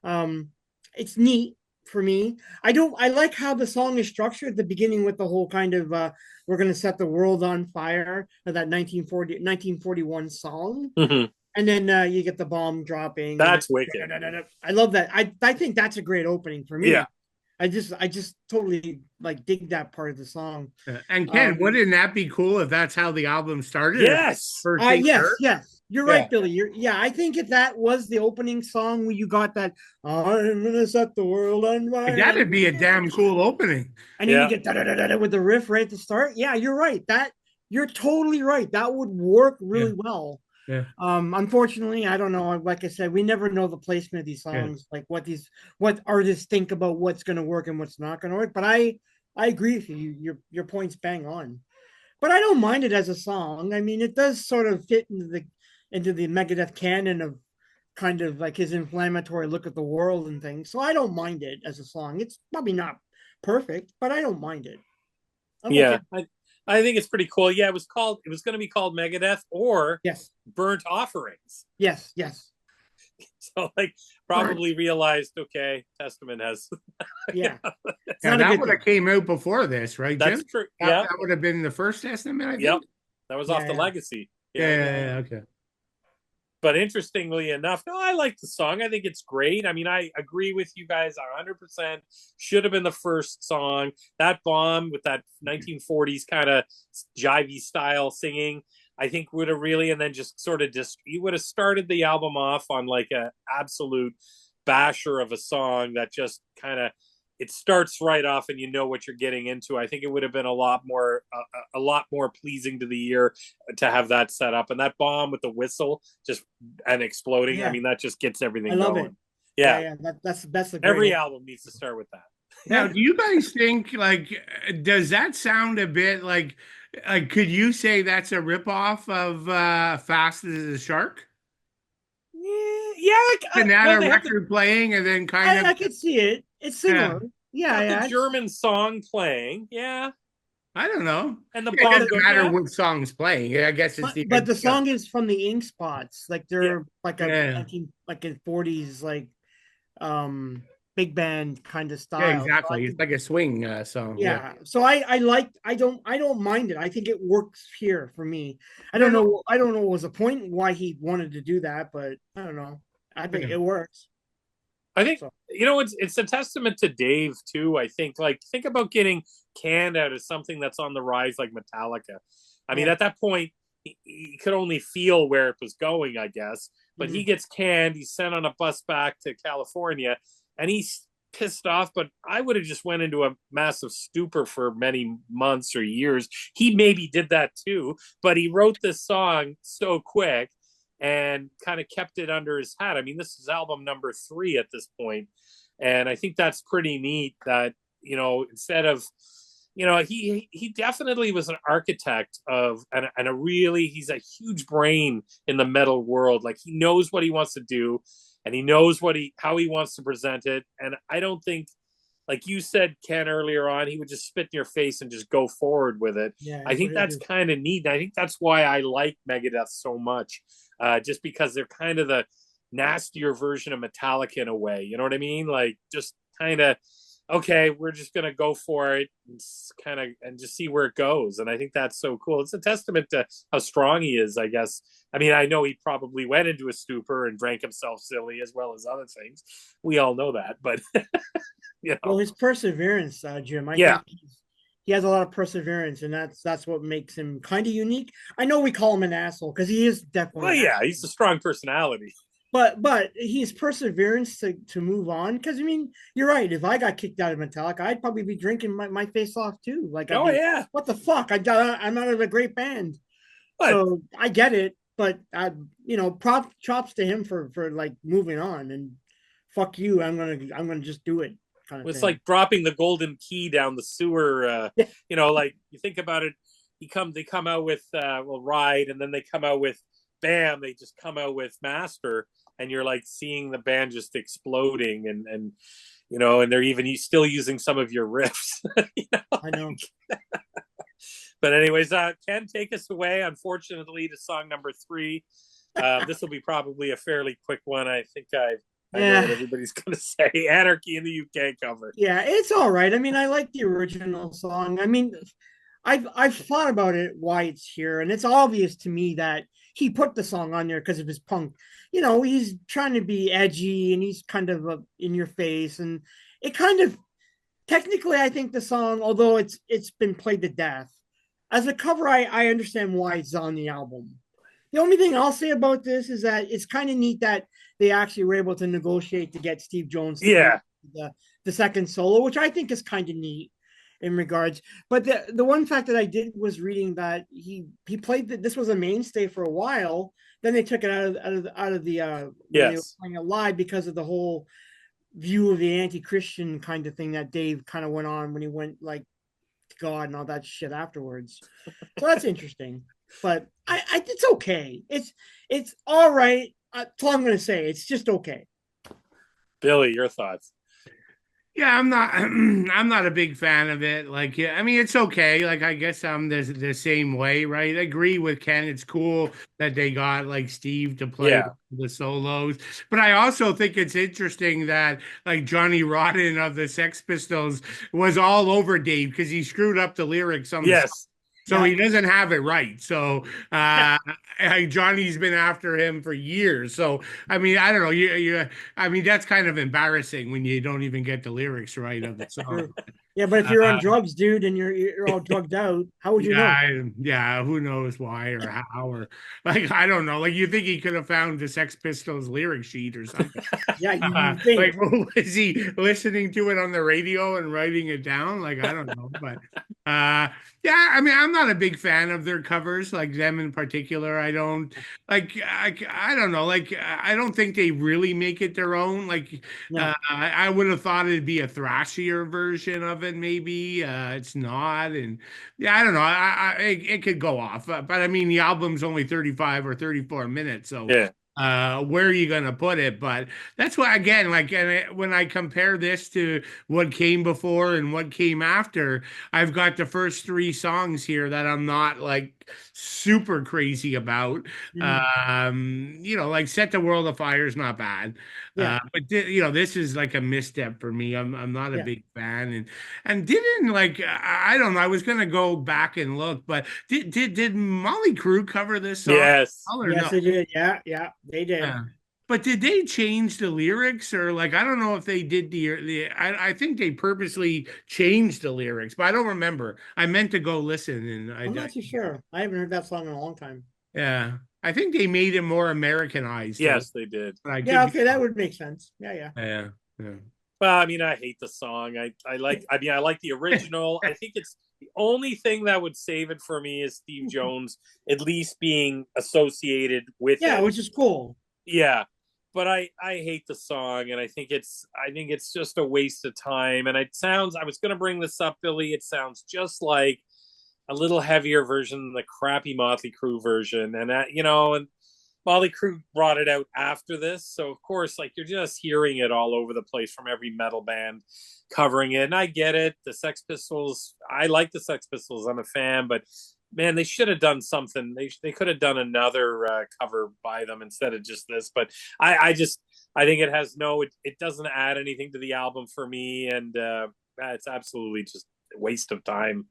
Um, it's neat for me. I like how the song is structured at the beginning with the whole kind of we're gonna set the world on fire, that 1941 song. Mm-hmm. And then you get the bomb dropping. That's wicked. I love that. I think that's a great opening for me. Yeah. I just totally like dig that part of the song. And Ken, wouldn't that be cool if that's how the album started? Yes. Yes. You're right, Billy. I think if that was the opening song where you got that, I'm gonna set the world on fire. That'd be a damn cool opening. And then you get with the riff right at the start. Yeah, you're right. You're totally right. That would work really well. Yeah. Unfortunately, I don't know. Like I said, we never know the placement of these songs, like what artists think about what's going to work and what's not going to work. But I agree with you. Your point's bang on. But I don't mind it as a song. I mean, it does sort of fit into the Megadeth canon of kind of like his inflammatory look at the world and things. So I don't mind it as a song. It's probably not perfect, but I don't mind it. I think it's pretty cool. Yeah, it was going to be called Megadeth or Burnt Offerings. Yes. So like probably realized, okay, Testament has. That would have came out before this, right, Jim? That's true. That would have been the first Testament, I think. Yep. That was off the Legacy. Okay. But interestingly enough, no, I like the song. I think it's great. I mean, I agree with you guys 100%. Should have been the first song. That bomb with that 1940s kind of jivey style singing, I think would have really, and then just sort of you would have started the album off on like a absolute basher of a song that just kind of, it starts right off and you know what you're getting into. I think it would have been a lot more pleasing to the ear to have that set up, and that bomb with the whistle just and exploding. Yeah. I mean, that just gets everything going. Yeah. That's the best. Every album needs to start with that. Now, do you guys think, like, does that sound a bit like could you say that's a ripoff of Fast as a Shark? Yeah. Record playing and then kind of. I could see it. It's similar. The German song playing. Yeah. I don't know. And the it doesn't matter what song's playing. I guess it's but the song is from the Ink Spots. Like they're like a 40s like big band kind of style. Yeah, exactly. So it's like a swing song. Yeah. So I don't mind it. I think it works here for me. I don't know what was the point why he wanted to do that, but I don't know. I think it works. I think it's a testament to Dave too. I think think about getting canned out of something that's on the rise like Metallica. I mean, at that point he could only feel where it was going, I guess. But he gets canned, he's sent on a bus back to California, and he's pissed off, but I would have just went into a massive stupor for many months or years. He maybe did that too, but he wrote this song so quick and kind of kept it under his hat. I mean, this is album number 3 at this point. And I think that's pretty neat that, instead of, he definitely was an architect of, and he's a huge brain in the metal world. Like, he knows what he wants to do and he knows how he wants to present it. And I don't think, like you said, Ken, earlier on, he would just spit in your face and just go forward with it. Yeah, I think that's kind of neat. I think that's why I like Megadeth so much, just because they're kind of the nastier version of Metallica in a way. You know what I mean? Like, just kind of, okay, we're just going to go for it and just see where it goes. And I think that's so cool. It's a testament to how strong he is, I guess. I mean, I know he probably went into a stupor and drank himself silly as well as other things. We all know that, but Well, his perseverance, Jim. I think he has a lot of perseverance, and that's what makes him kind of unique. I know we call him an asshole because he is definitely. Well, yeah, he's a strong personality. But he's perseverance to move on. Because I mean, you're right. If I got kicked out of Metallica, I'd probably be drinking my face off too. Like, what the fuck? I'm out of a great band. So I get it, but props to him for like moving on and fuck you. I'm gonna just do it. kind of It's thing. like dropping the golden key down the sewer. You know, like you think about it, they come out with Ride, and then they come out with Bam. They just come out with Master, and you're like seeing the band just exploding, and you know, and they're even still using some of your riffs. You know? I know. But anyways, Ken, take us away, unfortunately, to song number 3. This will be probably a fairly quick one. I think I know what everybody's going to say. Anarchy in the UK cover. Yeah, it's all right. I mean, I like the original song. I mean, I've thought about it, why it's here, and it's obvious to me that he put the song on there because of his punk. You know, he's trying to be edgy and he's kind of in your face, and it kind of technically, I think the song, although it's been played to death, as a cover, I understand why it's on the album. The only thing I'll say about this is that it's kind of neat that they actually were able to negotiate to get Steve Jones to do the second solo, which I think is kind of neat in regards. But the one fact that I did was reading that he played that this was a mainstay for a while. Then they took it out of the when they were playing it live because of the whole view of the anti-Christian kind of thing that Dave kind of went on when he went like to God and all that shit afterwards. So that's interesting. But I it's okay. It's all right. That's all I'm going to say. It's just okay. Billy, your thoughts? Yeah, I'm not I'm not a big fan of it. Like, yeah, I mean, it's okay. Like, I guess I'm the same way, right? I agree with Ken. It's cool that they got like Steve to play the solos. But I also think it's interesting that like Johnny Rotten of the Sex Pistols was all over Dave because he screwed up the lyrics on the song. So he doesn't have it right. So Johnny's been after him for years. So I mean, I don't know. I mean, that's kind of embarrassing when you don't even get the lyrics right of the song. Yeah, but if you're on drugs, dude, and you're all drugged out, how would you know? Yeah, who knows why or how or like I don't know. Like you think he could have found the Sex Pistols lyric sheet or something? Yeah, you think. Like was he listening to it on the radio and writing it down? Like I don't know, but yeah, I mean, I'm not a big fan of their covers, like them in particular. I don't like. I don't know. Like, I don't think they really make it their own. Like, I would have thought it'd be a thrashier version of it. Maybe it's not, and yeah, I don't know. It could go off, but I mean, the album's only 35 or 34 minutes, so where are you going to put it? But that's why, again, like when I compare this to what came before and what came after, I've got the first 3 songs here that I'm not like super crazy about. You know, like Set the World Afire is not bad. But you know, this is like a misstep for me. I'm not a big fan, and didn't like I don't know. I was gonna go back and look, but did Molly Crew cover this song? Yes, they did. Yeah, they did. But did they change the lyrics or like I don't know if they did I think they purposely changed the lyrics, but I don't remember. I meant to go listen and I'm not too sure. I haven't heard that song in a long time. Yeah. I think they made it more Americanized. Yes, they did. Yeah, okay, that would make sense. Yeah. Well, I mean, I hate the song. I like the original. I think it's the only thing that would save it for me is Steve Jones at least being associated with it. Which is cool. Yeah. But I hate the song, and I think it's just a waste of time. And it sounds, I was going to bring this up, Billy. It sounds just like a little heavier version than the crappy Motley Crue version. And you know, and Motley Crue brought it out after this, so of course, like you're just hearing it all over the place from every metal band covering it. And I get it. The Sex Pistols, I like the Sex Pistols. I'm a fan, but man, they should have done something. They could have done another cover by them instead of just this. But I think it has it doesn't add anything to the album for me, and it's absolutely just a waste of time.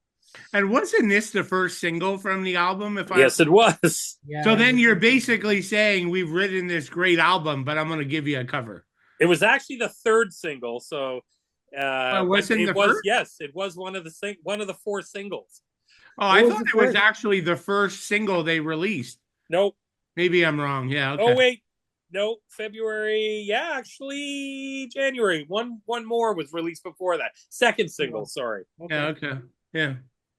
And wasn't this the first single from the album? Yes, it was. Yeah, so then you're basically saying we've written this great album, but I'm going to give you a cover. It was actually the 3rd single. So it was yes, it was one of the 4 singles. Oh, I thought it was actually the first single they released. Nope. Maybe I'm wrong. Yeah. Okay. Oh wait, no, February. Yeah, actually January. One more was released before that. 2nd single. Sorry. Okay. Yeah. Okay. Yeah.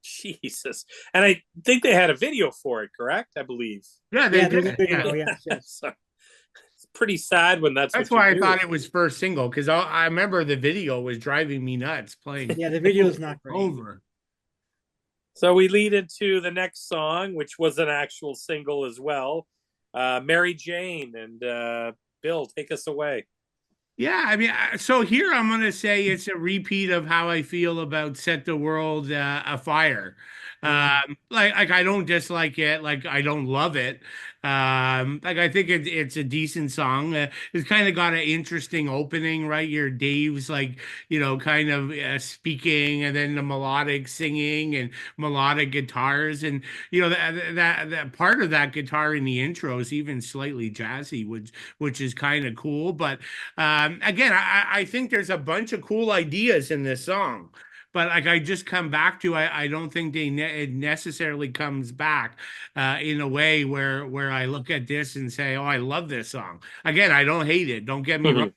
Jesus. And I think they had a video for it, correct? I believe. Yeah, they did. Yes. So, pretty sad when that's That's what you why I do. thought it was first single, because I remember the video was driving me nuts playing Yeah, the video is not great. over. So we lead into the next song, which was an actual single as well. Mary Jane, and Bill, take us away. Yeah, I mean, so here I'm going to say it's a repeat of how I feel about Set the World Afire. Like I don't dislike it, like I don't love it. Like I think it's a decent song. It's kind of got an interesting opening, right? Your Dave's like, kind of speaking, and then the melodic singing and melodic guitars, and that part of that guitar in the intro is even slightly jazzy, which is kind of cool, but. Again, I think there's a bunch of cool ideas in this song, but like I just come back to, I don't think it necessarily comes back in a way where I look at this and say, oh, I love this song. Again, I don't hate it. Don't get me wrong.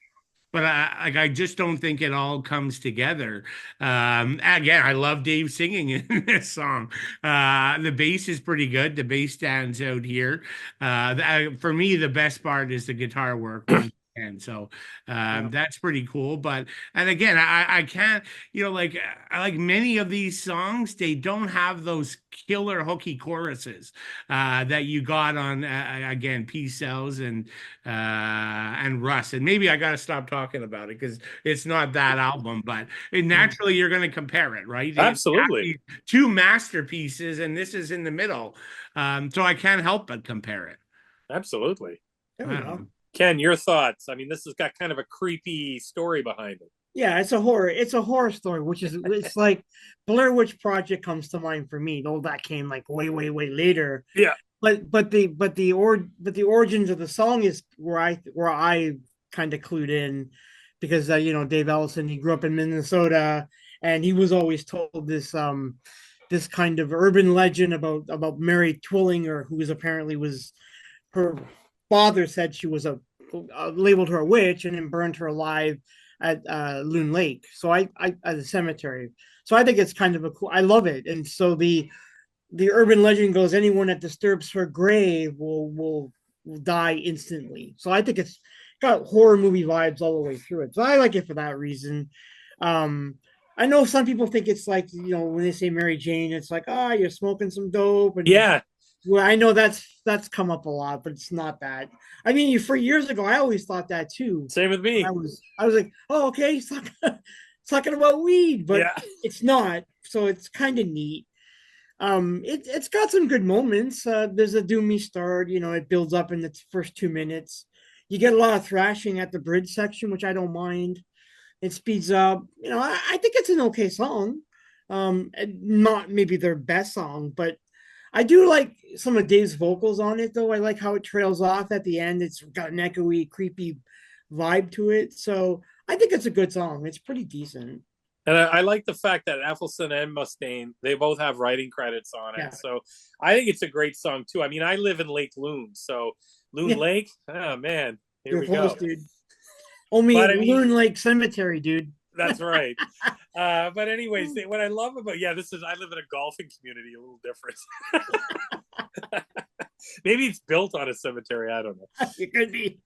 But I just don't think it all comes together. Again, I love Dave singing in this song. The bass is pretty good. The bass stands out here. For me, the best part is the guitar work once again. So that's pretty cool. And again, I can't, like many of these songs, they don't have those killer hooky choruses that you got on again Peace Cells and Russ. And maybe I got to stop talking about it because it's not that album, but naturally you're going to compare it, right? Absolutely. Two masterpieces, and this is in the middle. So I can't help but compare it. Absolutely. There we go. Ken, your thoughts? I mean, this has got kind of a creepy story behind it. Yeah, it's a horror. It's a horror story, which is it's like Blair Witch Project comes to mind for me. Though that came like way, way, way later. Yeah. But the origins of the song is where I kind of clued in, because Dave Ellison, he grew up in Minnesota, and he was always told this kind of urban legend about Mary Twillinger, who apparently was her father said she was labeled her a witch and then burned her alive at Loon Lake. So I at the cemetery. So I think it's kind of a cool. I love it, and so the urban legend goes, anyone that disturbs her grave will die instantly. So I think it's got horror movie vibes all the way through it. So I like it for that reason. I know some people think it's like, when they say Mary Jane, it's like, you're smoking some dope. And yeah. Well, I know that's come up a lot, but it's not that. I mean, for years ago, I always thought that too. Same with me. I was like, oh, okay, he's talking about weed, but it's not. So it's kind of neat. It's got some good moments. There's a Do Me start, it builds up in the first 2 minutes. You get a lot of thrashing at the bridge section, which I don't mind. It speeds up. I think it's an okay song. Not maybe their best song, but I do like some of Dave's vocals on it, though. I like how it trails off at the end. It's got an echoey, creepy vibe to it. So I think it's a good song. It's pretty decent. And I like the fact that Ethelson and Mustaine, they both have writing credits on it. Yeah. So I think it's a great song, too. I mean, I live in Lake Loon. So Loon Lake, oh, man, here we go. Dude. Loon Lake Cemetery, dude. That's right. But anyways, what I love about, I live in a golfing community, a little different. Maybe it's built on a cemetery. I don't know. It could be.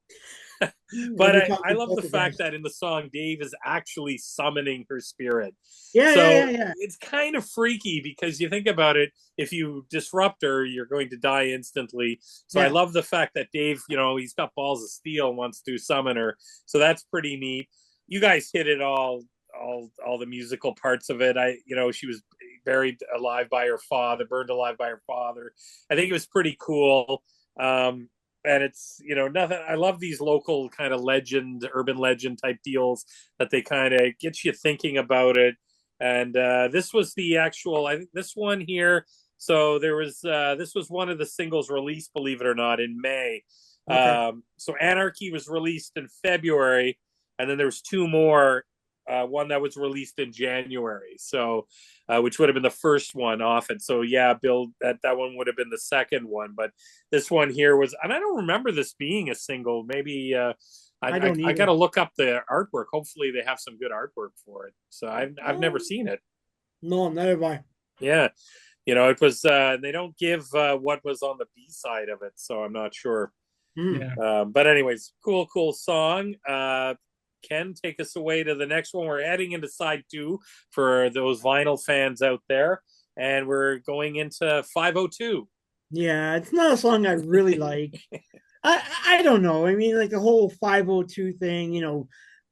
But I love the fact that in the song, Dave is actually summoning her spirit. Yeah. It's kind of freaky because you think about it, if you disrupt her, you're going to die instantly. So I love the fact that Dave, he's got balls of steel and wants to summon her. So that's pretty neat. You guys hit it all the musical parts of it. She was buried alive by her father, burned alive by her father. I think it was pretty cool. And it's, nothing. I love these local kind of urban legend type deals that they kind of get you thinking about it. And this was the actual, I think this one here. So there was, this was one of the singles released, believe it or not, in May. Okay. So Anarchy was released in February. And then there was two more, one that was released in January. So, which would have been the first one off it. So Bill, that one would have been the second one. But this one here was, and I don't remember this being a single. Maybe I got to look up the artwork. Hopefully they have some good artwork for it. So I've never seen it. No, never mind. Yeah. It was, they don't give what was on the B side of it. So I'm not sure. Mm. Yeah. But anyways, cool song. Ken, take us away to the next one. We're heading into side 2 for those vinyl fans out there, and we're going into 502. Yeah, it's not a song I really like. I don't know. I mean, like the whole 502 thing,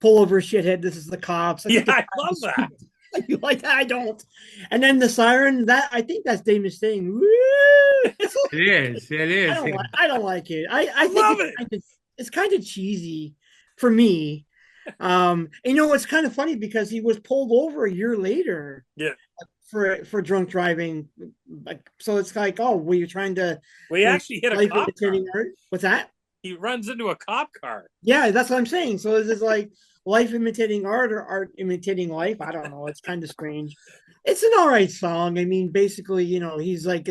pull over shithead, this is the cops. I Yeah, think it's I love that. you like that? I don't. And then the siren, that I think that's Dave Mustaine. Woo! It is. It is. I don't like it. I think Love it. it's kind of cheesy for me. It's kind of funny because he was pulled over a year later Yeah. for drunk driving. Like, so it's like, oh, were you trying to We actually hit a life cop car. imitating art? What's that? He runs into a cop car. Yeah, that's what I'm saying. So is this like life imitating art or art imitating life? I don't know. It's kind of strange. It's an all right song. I mean, basically, he's like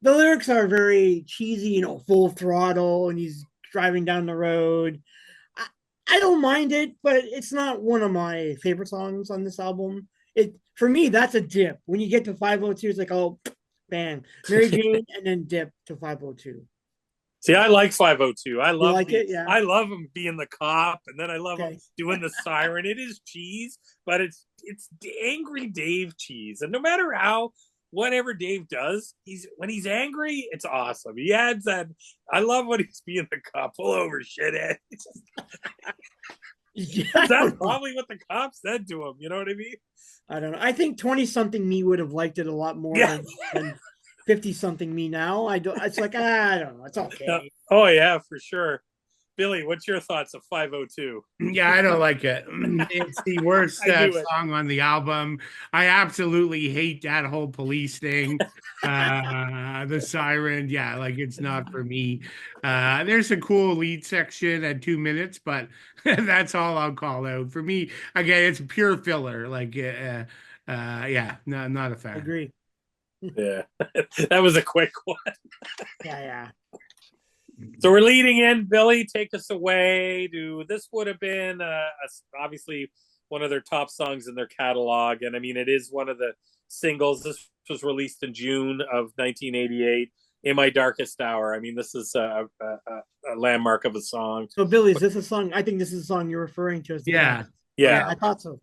the lyrics are very cheesy, full throttle, and he's driving down the road. I don't mind it, but it's not one of my favorite songs on this album. It for me, that's a dip. When you get to 502, it's like, oh, bam, Mary Jane, and then dip to 502. See, I like 502. You like it? Yeah. I love him being the cop, and then I love him Okay. doing the siren. It is cheese, but it's angry Dave cheese. And no matter whatever Dave does, when he's angry, it's awesome. He adds that. I love when he's being the cop. Pull over, shithead. Yeah, That's probably what the cop said to him. You know what I mean? I don't know. I think 20-something me would have liked it a lot more Yeah. than 50-something me now. I don't. It's like, I don't know. It's okay. Oh yeah, for sure. Billy, what's your thoughts of 502? Yeah, I don't like it. It's the worst song on the album. I absolutely hate that whole police thing. The siren, yeah, like it's not for me. There's a cool lead section at 2 minutes, but that's all I'll call out. For me, again, it's pure filler. Like, yeah, no, not a fan. Agree. Yeah, that was a quick one. Yeah. So we're leading in. Billy, take us away. This would have been obviously one of their top songs in their catalog, and I mean it is one of the singles. This was released in June of 1988. In My Darkest Hour. I mean, this is a landmark of a song. So, Billy, is this a song? I think this is a song you're referring to. Yeah. I thought so.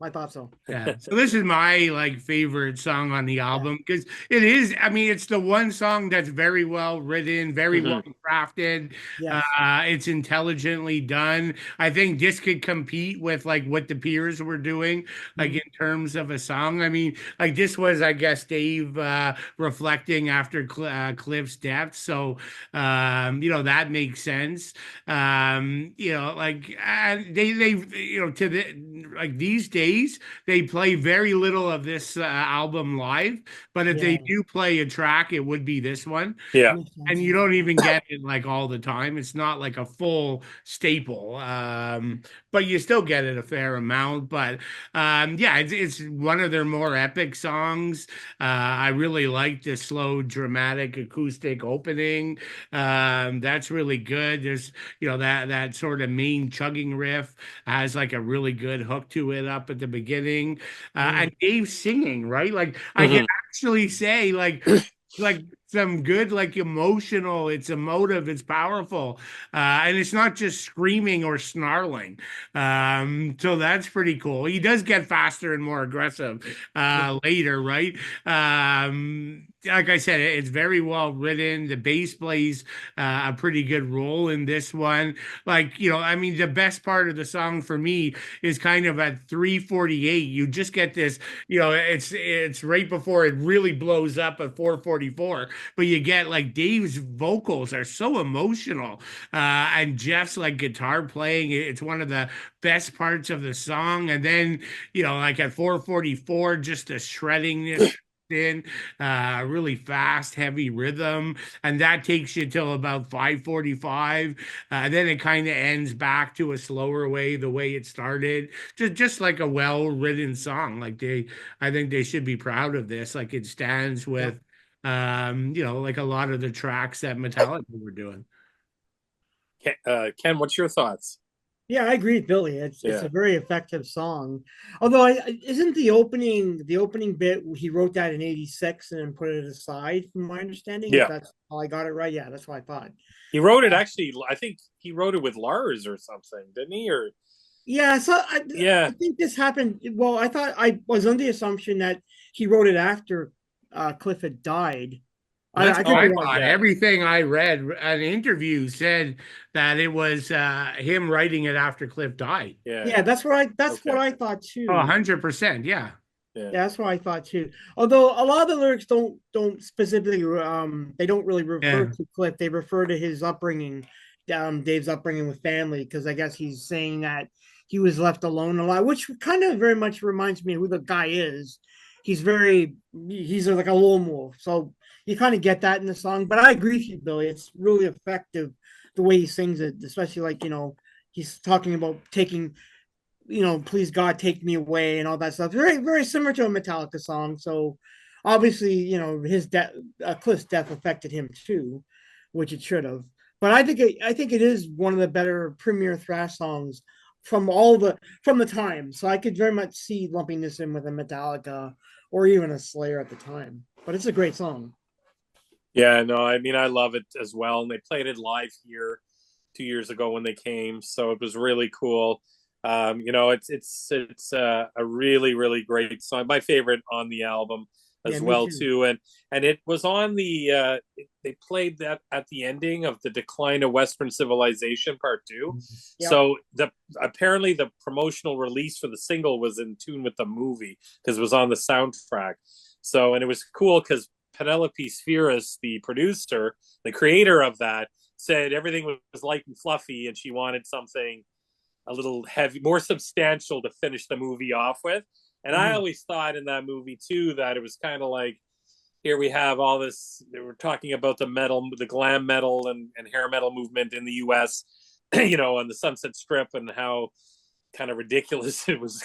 Yeah. So this is my favorite song on the album because it is. I mean, it's the one song that's very well written, very well crafted. Yes. It's intelligently done. I think this could compete with like what the Peers were doing, like in terms of a song. I mean, like this was, I guess, Dave reflecting after Cliff's death. So, that makes sense. Like to the like these days they play very little of this album live, but if they do play a track, it would be this one. Yeah. And you don't even get it like all the time. It's not like a full staple, but you still get it a fair amount. But it's one of their more epic songs. I really like the slow dramatic acoustic opening. That's really good. There's that sort of main chugging riff has like a really good hook to it up at the beginning, and Dave singing, right? Like I can actually say like some good like emotional, it's emotive, it's powerful, and it's not just screaming or snarling. So that's pretty cool. He does get faster and more aggressive later, right? Like I said, it's very well written. The bass plays a pretty good role in this one. Like, I mean, the best part of the song for me is kind of at 3:48. You just get this, it's right before it really blows up at 4:44. But you get like Dave's vocals are so emotional, and Jeff's like guitar playing. It's one of the best parts of the song. And then, like at 4:44, just the shreddingness in really fast, heavy rhythm, and that takes you till about 5:45. Then it kind of ends back to a slower way, the way it started. Just like a well-written song. Like I think they should be proud of this. Like it stands with like a lot of the tracks that Metallica were doing. Ken, what's your thoughts? Yeah, I agree with Billy. It's Yeah. a very effective song. Although isn't the opening bit he wrote that in '86 and then put it aside, from my understanding, if Yeah. that's how I got it right. Yeah, that's what I thought. He wrote it actually. I think he wrote it with Lars or something, didn't he? Or Yeah, so I yeah, think this happened. Well, I thought I was under the assumption that he wrote it after Cliff had died. That's I what could I be wrong. thought. yeah, Everything I read, an interview said that it was him writing it after Cliff died. yeah. Yeah, that's what Okay, I thought Oh, too. 100%. Yeah. yeah, Yeah, that's what I thought too. Although a lot of the lyrics don't specifically they don't really refer Yeah. to Cliff. They refer to his upbringing, Dave's upbringing with family, because I guess he's saying that he was left alone a lot, which kind of very much reminds me of who the guy is. He's like a lone wolf, so you kind of get that in the song. But I agree with you, Billy. It's really effective the way he sings it, especially like he's talking about taking please God, take me away and all that stuff. Very, very similar to a Metallica song. So obviously, his death, Cliff's death affected him too, which it should have. But I think it is one of the better premier thrash songs from the time. So I could very much see lumping this in with a Metallica or even a Slayer at the time. But it's a great song. yeah. No, I mean I love it as well, and they played it live here 2 years ago when they came, so it was really cool. It's a really really great song, my favorite on the album Yeah, as me well too. too, and it was on they played that at the ending of the Decline of Western Civilization Part 2. Yep. So the apparently the promotional release for the single was in tune with the movie because it was on the soundtrack. So and it was cool because Penelope Spheris, the producer, the creator of that, said everything was light and fluffy, and she wanted something a little heavy, more substantial to finish the movie off with. And I Mhm. always thought in that movie too that it was kind of like here we have all this. They were talking about the metal, the glam metal and hair metal movement in the U.S. On the Sunset Strip and how kind of ridiculous it was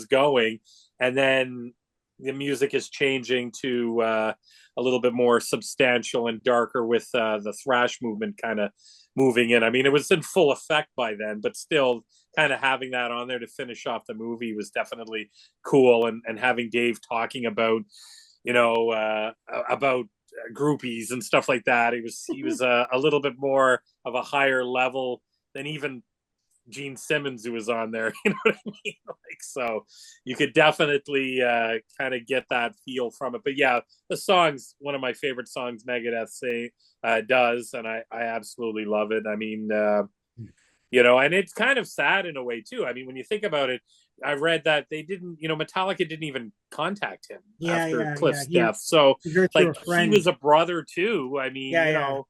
going, and then the music is changing to a little bit more substantial and darker with the thrash movement kind of moving in. I mean, it was in full effect by then, but still, kind of having that on there to finish off the movie was definitely cool. And having Dave talking about groupies and stuff like that, he was a little bit more of a higher level than even Gene Simmons who was on there. You know what I mean? Like, so you could definitely kind of get that feel from it. But yeah, the song's one of my favorite songs Megadeth does, and I absolutely love it. I mean, and it's kind of sad in a way too. I mean, when you think about it, I read that they didn't, Metallica didn't even contact him Yeah, after yeah, yeah. Cliff's death. So He heard through like a he friend. was a brother too. I mean, Yeah, yeah.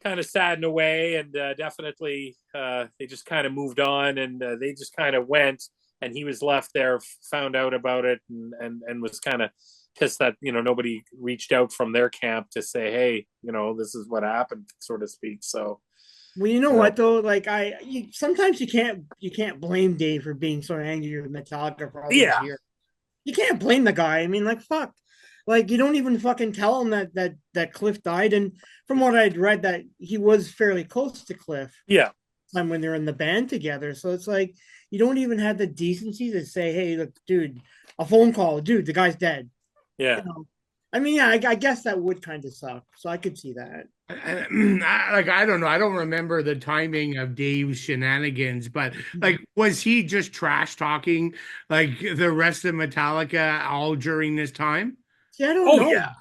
kind of sad in a way, and definitely they just kind of moved on, and they just kind of went, and he was left there, found out about it, and was kind of pissed that nobody reached out from their camp to say, hey, this is what happened, so to speak. So Well, you know you know, what though? Like sometimes you can't blame Dave for being so angry with Metallica for all those yeah, years. You can't blame the guy. I mean, like fuck. Like you don't even fucking tell him that Cliff died. And from what I'd read, that he was fairly close to Cliff yeah, time when they're in the band together. So it's like you don't even have the decency to say, "Hey, look, dude, a phone call, dude, the guy's dead." yeah. You know. I mean, yeah, I guess that would kind of suck. So I could see that. I don't know. I don't remember the timing of Dave's shenanigans, but like, was he just trash talking like the rest of Metallica all during this time? See, I don't Oh know. yeah.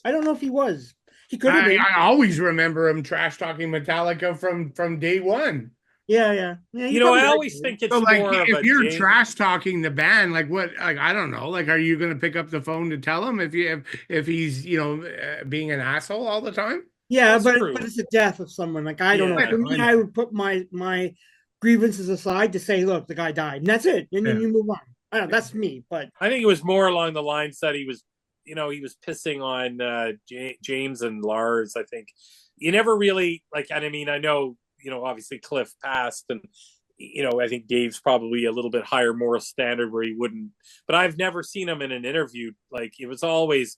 I don't know if he was. He could have been. I always remember him trash talking Metallica from day one. Yeah, yeah, yeah. You're probably I right, always Billy. think So it's like more of if a you're James. trash talking the band, like what like I don't know, like are you gonna pick up the phone to tell him if he's being an asshole all the time? Yeah, That's but true. it's the death of someone. Like I don't know. I Yeah. For know, I me, know. I would put my grievances aside to say, look, the guy died, and that's it. And then Yeah. you move on. I don't know. That's me, but I think it was more along the lines that he was pissing on James and Lars. I think you never really like. And I mean, I know obviously Cliff passed, and I think Dave's probably a little bit higher moral standard where he wouldn't. But I've never seen him in an interview. Like it was always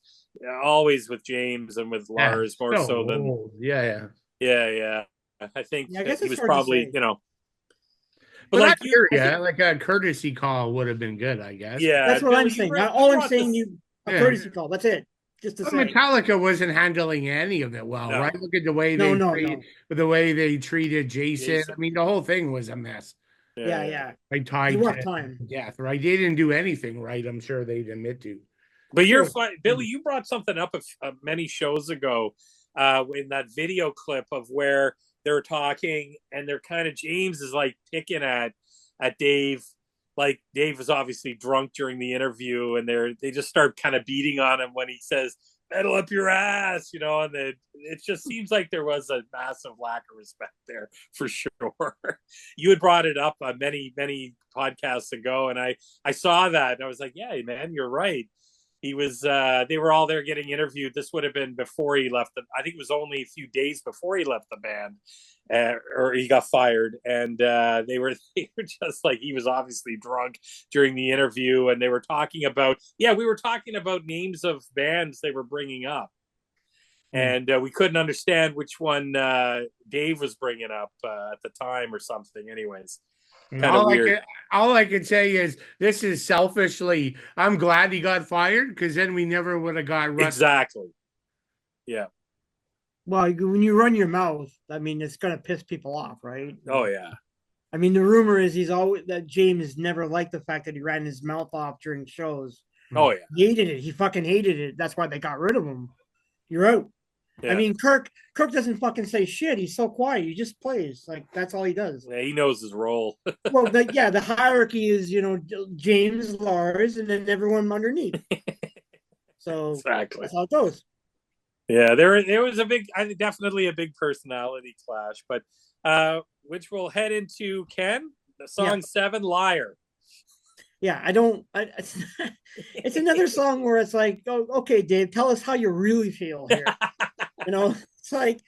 with James and with Yeah. Lars more So so than old. Yeah, yeah. yeah. I think yeah, I that guess he it's was hard to probably say. But like you, I think, like a courtesy call would have been good, I guess. yeah, That's what I'm Billy, saying. All I'm saying, a Yeah. courtesy call. That's it. Just to But say. Metallica wasn't handling any of it well, No. right? Look at the way No. the way they treated Jason. Jason. I mean, the whole thing was a mess. Yeah. Like It's a tied rough to time. death, right? They didn't do anything right. I'm sure they'd admit to. But you're fine, Billy. You brought something up many shows ago in that video clip of where they're talking and they're kind of James is like picking at Dave. Like Dave was obviously drunk during the interview, and they just start kind of beating on him when he says "metal up your ass," you know. And it just seems like there was a massive lack of respect there for sure. You had brought it up many podcasts ago, and I saw that and I was like, yeah, man, you're right. He was they were all there getting interviewed. This would have been before he left I think it was only a few days before he left the band, or he got fired. And they were just like, he was obviously drunk during the interview, and they were talking about, we were talking about names of bands they were bringing up, and we couldn't understand which one Dave was bringing up at the time or something. Anyways, kind of weird. All I can say is this is selfishly, I'm glad he got fired, because then we never would have got Russ. Exactly. Yeah. Well, when you run your mouth, I mean, it's going to piss people off, right? Oh, yeah. I mean, the rumor is that James never liked the fact that he ran his mouth off during shows. Oh, yeah. He hated it. He fucking hated it. That's why they got rid of him. You're out. Yeah. I mean, Kirk doesn't fucking say shit. He's so quiet. He just plays. Like, that's all he does. Yeah, he knows his role. Well, the hierarchy is, James, Lars, and then everyone underneath. So exactly. That's how it goes. Yeah, there was definitely a big personality clash, but which we'll head into, Ken, the song 7, Liar. Yeah, it's another song where it's like, oh, okay, Dave, tell us how you really feel here. It's like,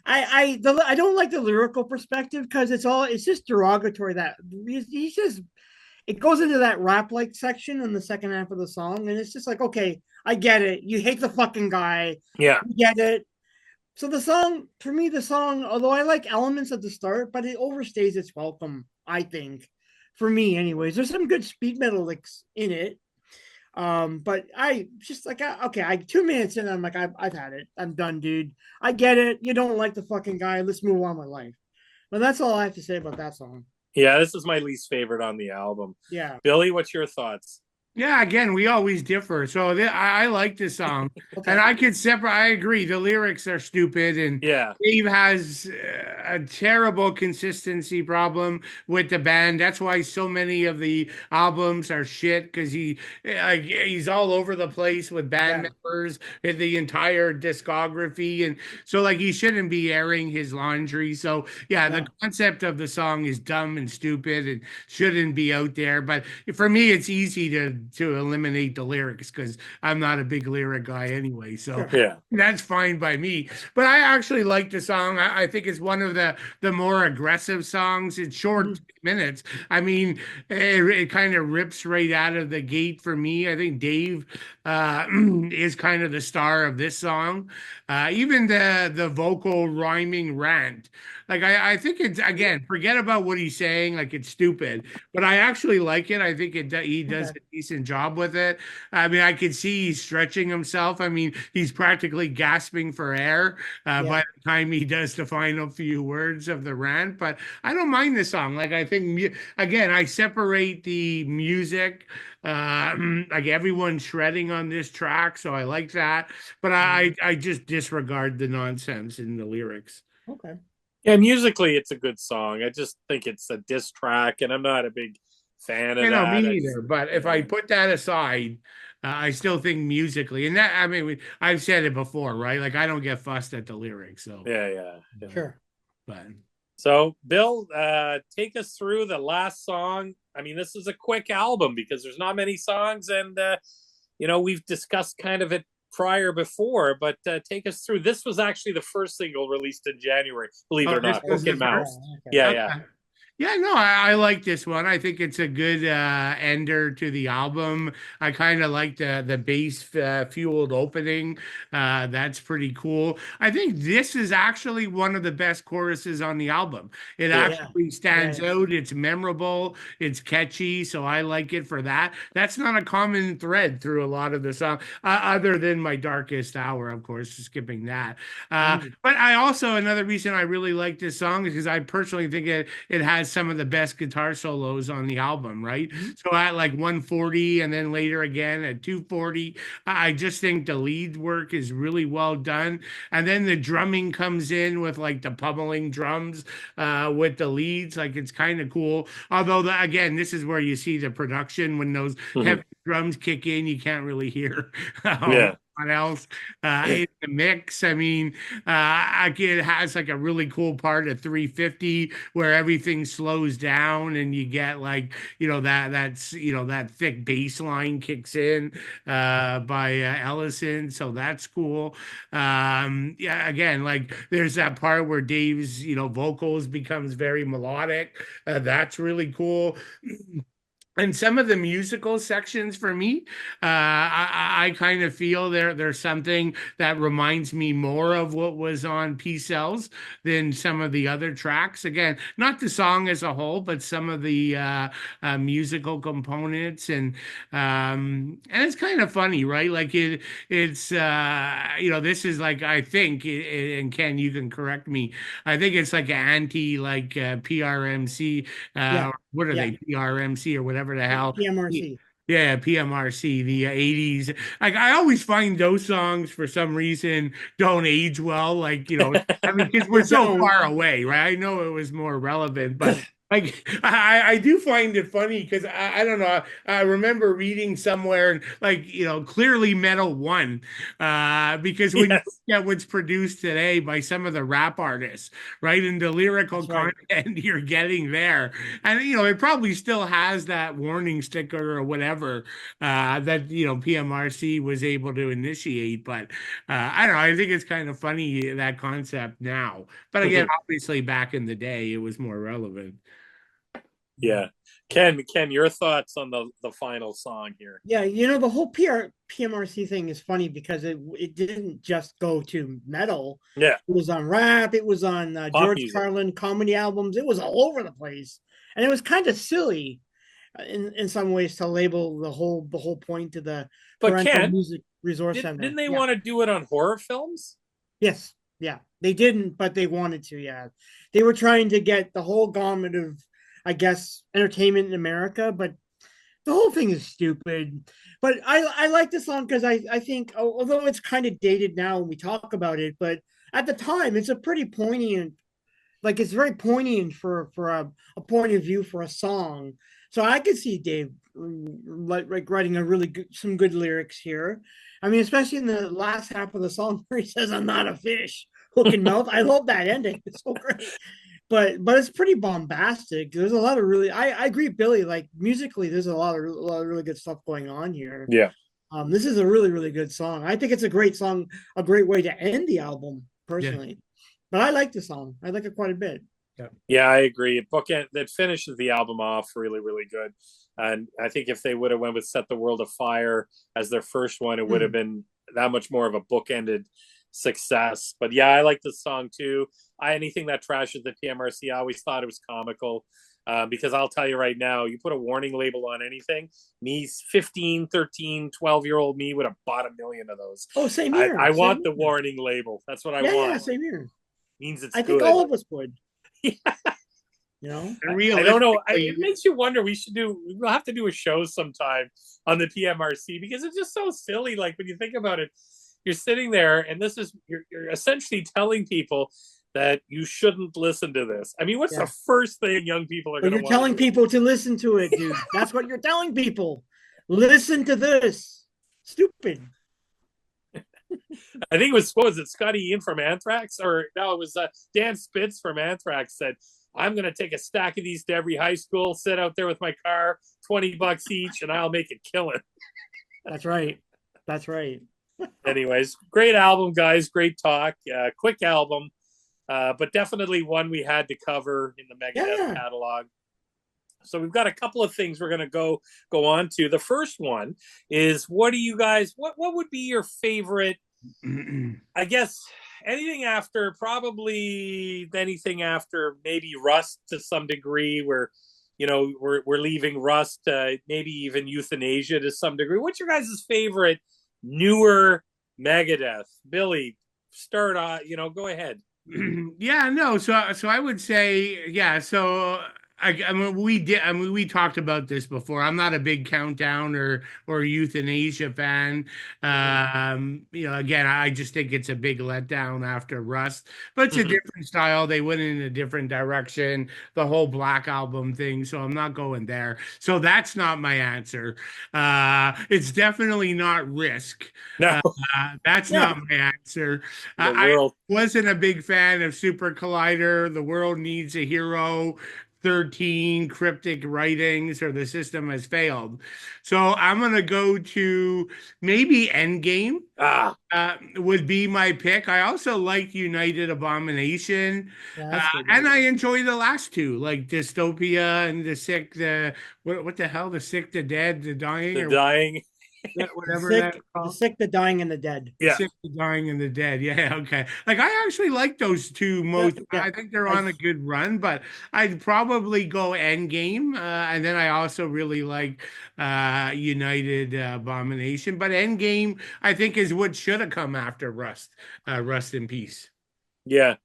I don't like the lyrical perspective, because it's just derogatory. That he's just, it goes into that rap like section in the second half of the song, and it's just like, okay, I get it. You hate the fucking guy. Yeah, I get it. So for me, although I like elements at the start, but it overstays its welcome, I think. For me, anyways, there's some good speed metal licks in it. But I just like, okay, 2 minutes in, I'm like, I've had it. I'm done, dude. I get it. You don't like the fucking guy. Let's move on with life. But that's all I have to say about that song. Yeah, this is my least favorite on the album. Yeah. Billy, what's your thoughts? Yeah, again, we always differ. So I like this song, okay. And I could separate. I agree. The lyrics are stupid, and Dave has a terrible consistency problem with the band. That's why so many of the albums are shit, because he's all over the place with band members in the entire discography, and so like he shouldn't be airing his laundry. So the concept of the song is dumb and stupid and shouldn't be out there. But for me, it's easy to eliminate the lyrics, because I'm not a big lyric guy anyway, so that's fine by me. But I actually like the song. I think it's one of the more aggressive songs. It's short, 2 minutes. I mean, it kind of rips right out of the gate for me. I think Dave is kind of the star of this song. Even the vocal rhyming rant. Like, I think it's, again, forget about what he's saying, like it's stupid, but I actually like it. I think he does a decent job with it. I mean, I could see he's stretching himself. I mean, he's practically gasping for air by the time he does the final few words of the rant, but I don't mind the song. Like, I think, again, I separate the music, like everyone's shredding on this track, so I like that, but I just disregard the nonsense in the lyrics. Okay. Yeah, musically, it's a good song. I just think it's a diss track, and I'm not a big fan of that. Me either. But if I put that aside, I still think musically, and that, I mean, I've said it before, right? Like, I don't get fussed at the lyrics. So yeah. Sure. But so, Bill, take us through the last song. I mean, this is a quick album because there's not many songs, and we've discussed kind of it before, but take us through. This was actually the first single released in January, believe it or not. Hook and Mouse. Yeah. Yeah, no, I like this one. I think it's a good ender to the album. I kind of like the bass fueled opening. That's pretty cool. I think this is actually one of the best choruses on the album. It Yeah. actually stands out. It's memorable. It's catchy, so I like it for that. That's not a common thread through a lot of the song, other than My Darkest Hour, of course, skipping that. But I also another reason I really like this song is because I personally think it has some of the best guitar solos on the album, right? So at like 140 and then later again at 240, I just think the lead work is really well done. And then the drumming comes in with like the pummeling drums with the leads, like it's kind of cool. Although again, this is where you see the production when those Mm-hmm. heavy drums kick in, you can't really hear Yeah. what else in the mix. I mean, it has like a really cool part at 350 where everything slows down and you get like that thick bass line kicks in by Ellison, so that's cool. Yeah, again, like there's that part where Dave's vocals becomes very melodic. That's really cool. And some of the musical sections for me, I kind of feel there's something that reminds me more of what was on P Cells than some of the other tracks. Again, not the song as a whole, but some of the musical components, and it's kind of funny, right? Like it's this is like I think, and Ken, you can correct me. I think it's like an anti like PRMC Yeah. what are Yeah. they, PRMC or whatever the hell? PMRC. Yeah, PMRC, the 80s. Like I always find those songs for some reason don't age well. Like, I mean, because we're They so don't. far away, right? I know it was more relevant, but like I do find it funny because I don't know. I remember reading somewhere like, clearly Metal won. Because when you Yes. look at what's produced today by some of the rap artists, right? And the lyrical That's right. content you're getting there. And it probably still has that warning sticker or whatever that PMRC was able to initiate. But I don't know. I think it's kind of funny that concept now. But again, obviously back in the day, it was more relevant. Yeah. Ken, your thoughts on the final song here? Yeah, the whole PMRC thing is funny because it didn't just go to metal. Yeah. It was on rap. It was on Pop George music. Carlin comedy albums. It was all over the place, and it was kind of silly in some ways to label the whole point to the But parental Ken, music resource center. didn't they Yeah. want to do it on horror films? Yes. Yeah. They didn't, but they wanted to. Yeah. They were trying to get the whole gamut of, I guess, entertainment in America, but the whole thing is stupid. But I like the song because I think, although it's kind of dated now when we talk about it, but at the time it's a pretty poignant, like it's very poignant for a point of view for a song. So I could see Dave like writing a really good, some good lyrics here. I mean, especially in the last half of the song where he says, "I'm not a fish, hook and mouth." I love that ending. It's so great. But it's pretty bombastic. There's a lot of really I agree, Billy. Like musically, there's a lot of really good stuff going on here. Yeah. This is a really really good song. I think it's a great song, a great way to end the album personally. Yeah. But I like the song. I like it quite a bit. Yeah, I agree. Bookend that finishes the album off really really good. And I think if they would have went with Set the World Afire as their first one, it would have been that much more of a bookended success. But yeah, I like this song too. Anything that trashes the PMRC, I always thought it was comical. Because I'll tell you right now, you put a warning label on anything, me 15, 13, 12-year-old me would have bought 1 million of those. Oh, same here. I want the warning label. That's what I want. Yeah, same here. Means it's I think good. all of us would. Yeah. I don't know. It makes you wonder. We'll have to do a show sometime on the PMRC because it's just so silly. Like when you think about it, you're sitting there and you're essentially telling people that you shouldn't listen to this. I mean, what's the first thing young people are going to want? You're telling people to listen to it, dude. That's what you're telling people. Listen to this. Stupid. I think what was it, Scotty Ian from Anthrax? Or no, it was Dan Spitz from Anthrax said, I'm going to take a stack of these to every high school, sit out there with my car, $20 each, and I'll make it killing. That's right. That's right. Anyways, great album, guys. Great talk. Quick album. but definitely one we had to cover in the Megadeth catalog. So we've got a couple of things we're going to go on to. The first one is, what do you guys, what would be your favorite, I guess, anything after, probably anything after maybe Rust to some degree, where, you know, we're leaving Rust, maybe even Euthanasia to some degree. What's your guys' favorite newer Megadeth? Billy, start on, go ahead. Yeah, no. So I would say, yeah. So I mean, we talked about this before. I'm not a big Countdown or Euthanasia fan. Again, I just think it's a big letdown after Rust. But it's a different style. They went in a different direction. The whole Black Album thing. So I'm not going there. So that's not my answer. It's definitely not Risk. No. That's not my answer. I wasn't a big fan of Super Collider. The World Needs a Hero. 13 cryptic writings, or The System Has Failed. So I'm going to go to maybe Endgame. Would be my pick. I also like United Abomination. And I enjoy the last two, like Dystopia and The Sick, what the hell? The Sick, the Dead, the Dying? The Dying. Whatever the Sick, the Dying, and the Dead. The Sick, the Dying, and the Dead. Yeah, okay. Like, I actually like those two most. I think they're on a good run, but I'd probably go Endgame. And then I also really like United Abomination. But Endgame, I think, is what should have come after Rust. Rust in Peace. Yeah.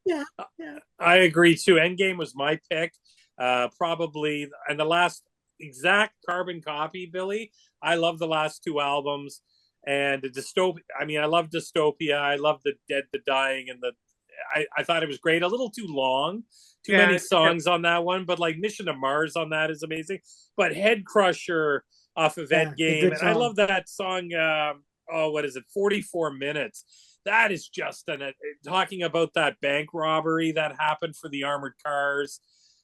I agree too. Endgame was my pick. Probably, and the last exact carbon copy, Billy. I love the last two albums, and the Dystopia. I mean, I love Dystopia. I love the Dead, the Dying, and I thought it was great. A little too long, too many songs on that one. But like Mission to Mars on that is amazing. But Head Crusher off of Endgame, and I love that song. What is it? 44 Minutes. That is just talking about that bank robbery that happened for the armored cars.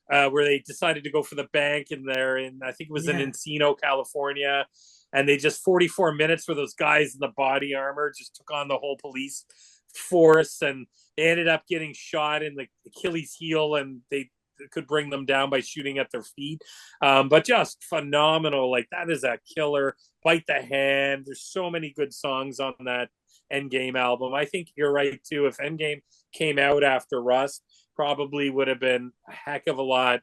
Where they decided to go for the bank in I think it was in Encino, California. And they just 44 minutes where those guys in the body armor just took on the whole police force. And they ended up getting shot in the Achilles heel, and they could bring them down by shooting at their feet. But just phenomenal. Like, that is a killer. Bite the Hand. There's so many good songs on that Endgame album. I think you're right, too. If Endgame came out after Rust, probably would have been a heck of a lot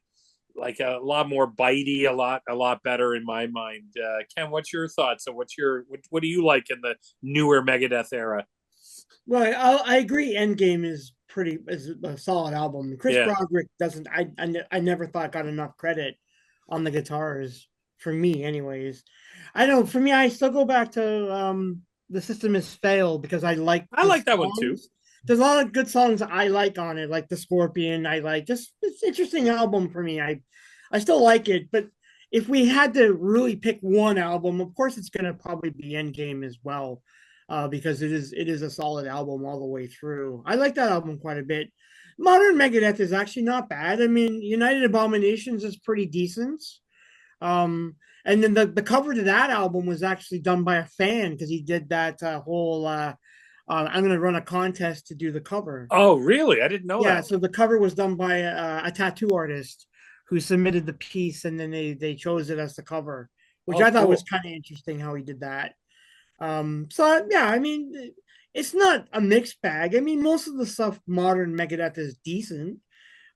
more bitey, a lot better in my mind. Ken, what's your thoughts? So what do you like in the newer Megadeth era? Well, I agree. Endgame is a solid album. Chris Broderick doesn't. I never thought got enough credit on the guitars, for me, anyways. I know. For me, I still go back to The System Has Failed, because I like that one too. There's a lot of good songs I like on it, like The Scorpion. I like, it's an interesting album for me. I still like it, but if we had to really pick one album, of course it's going to probably be Endgame as well, because it is a solid album all the way through. I like that album quite a bit. Modern Megadeth is actually not bad. I mean, United Abominations is pretty decent. And then the cover to that album was actually done by a fan, because he did that whole I'm going to run a contest to do the cover. Oh, really? I didn't know that. Yeah, so the cover was done by a tattoo artist who submitted the piece, and then they chose it as the cover, which I thought was kind of interesting how he did that. So, yeah, I mean, it's not a mixed bag. I mean, most of the stuff modern Megadeth is decent.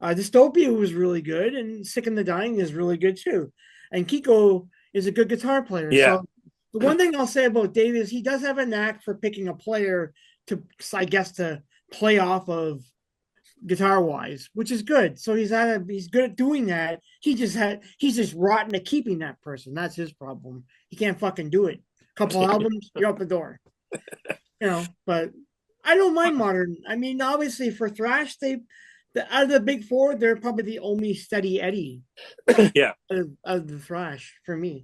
Dystopia was really good, and Sick and the Dying is really good too. And Kiko is a good guitar player. Yeah. So the one thing I'll say about Dave is he does have a knack for picking a player to play off of guitar wise, which is good. So he's good at doing that. He's just rotten at keeping that person. That's his problem. He can't fucking do it. Couple albums, you're out the door. But I don't mind modern. I mean, obviously for thrash, out of the big four, they're probably the only steady Eddie. Of the thrash for me.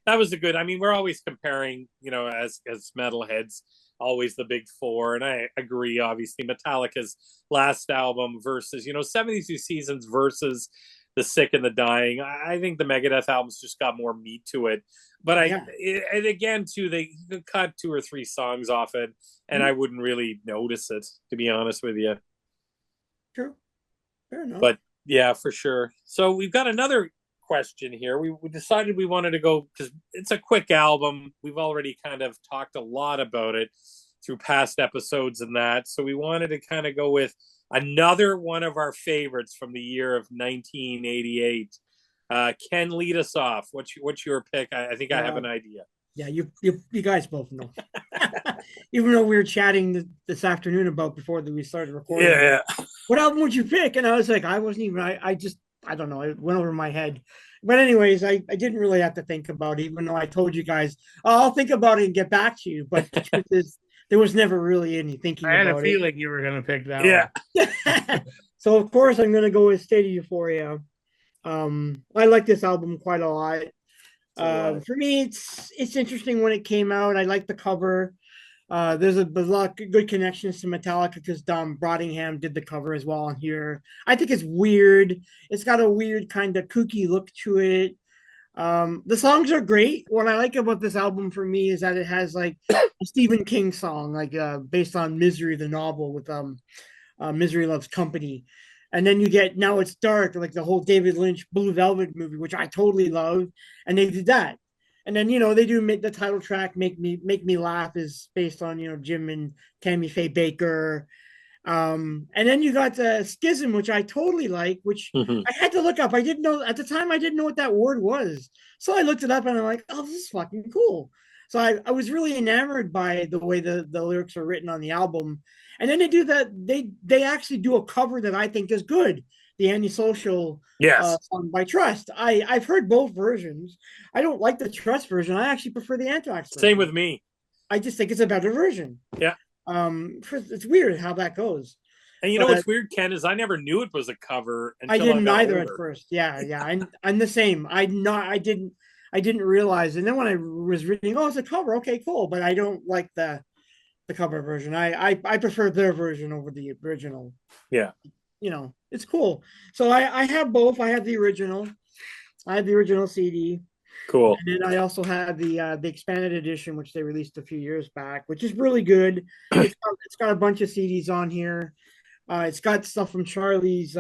That was I mean, we're always comparing, as metalheads, always the big four. And I agree, obviously, Metallica's last album versus, 72 Seasons versus The Sick and the Dying. I think the Megadeth albums just got more meat to it. But and again, too, they could cut 2 or 3 songs off it, and I wouldn't really notice it, to be honest with you. True. Fair enough. But yeah, for sure. So we've got another question here. We decided we wanted to go because it's a quick album. We've already kind of talked a lot about it through past episodes and that. So we wanted to kind of go with another one of our favorites from the year of 1988. Ken, lead us off. What's your pick? I think I have an idea. Yeah, you guys both know. Even though we were chatting this afternoon about before we started recording. Yeah. What album would you pick? And I was like, I wasn't even. I don't know. It went over my head. But anyways, I didn't really have to think about it, even though I told you guys, oh, I'll think about it and get back to you. But the truth is, there was never really any thinking about it. I had a feeling you were going to pick that one. So, of course, I'm going to go with State of Euphoria. I like this album quite a lot. For me, it's interesting when it came out. I like the cover. There's a lot of good connections to Metallica because Dom Brottingham did the cover as well on here. I think it's weird. It's got a weird kind of kooky look to it. The songs are great. What I like about this album for me is that it has like a Stephen King song, like based on Misery, the novel with Misery Loves Company. And then you get Now It's Dark, like the whole David Lynch Blue Velvet movie, which I totally love. And they did that. And then, they do make the title track, Make Me Laugh, is based on, Jim and Tammy Faye Baker. And then you got Schism, which I totally like, which I had to look up. I didn't know at the time, I didn't know what that word was. So I looked it up and I'm like, oh, this is fucking cool. So I was really enamored by the way the lyrics are written on the album. And then they do that. They actually do a cover that I think is good. The Antisocial song by Trust. I've heard both versions. I don't like the Trust version. I actually prefer the Anthrax version. Same with me. I just think it's a better version. Yeah. It's weird how that goes. And what's weird, Ken, is I never knew it was a cover until I didn't either older. at first. Yeah. I'm the same. I didn't realize. And then when I was reading, oh, it's a cover. Okay, cool. But I don't like the cover version. I prefer their version over the original. Yeah. It's cool. So I have both. I have the original. I have the original CD. Cool. And then I also have the expanded edition, which they released a few years back, which is really good. It's got a bunch of CDs on here. It's got stuff from Charlie's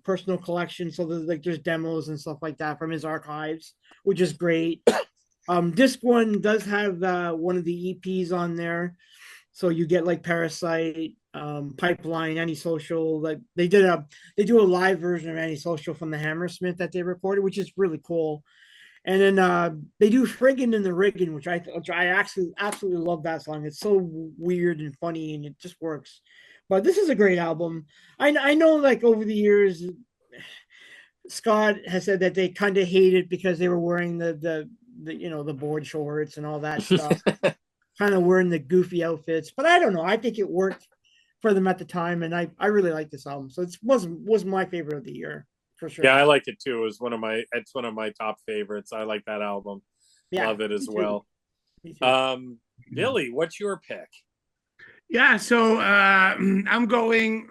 personal collection. So there's demos and stuff like that from his archives, which is great. Disc one does have one of the EPs on there. So you get like Parasite, Pipeline, Antisocial. Like they do a live version of Antisocial from the Hammersmith that they recorded, which is really cool. And then they do Friggin' in the Riggin', which I actually absolutely love that song. It's so weird and funny, and it just works. But this is a great album. I know, like over the years, Scott has said that they kind of hate it because they were wearing the board shorts and all that stuff, kind of wearing the goofy outfits. But I don't know. I think it worked for them at the time, and I really like this album. So it was my favorite of the year. For sure. Yeah, I liked it too. It's one of my top favorites. I like that album. Yeah, love it as well. Billy, what's your pick? Yeah, so I'm going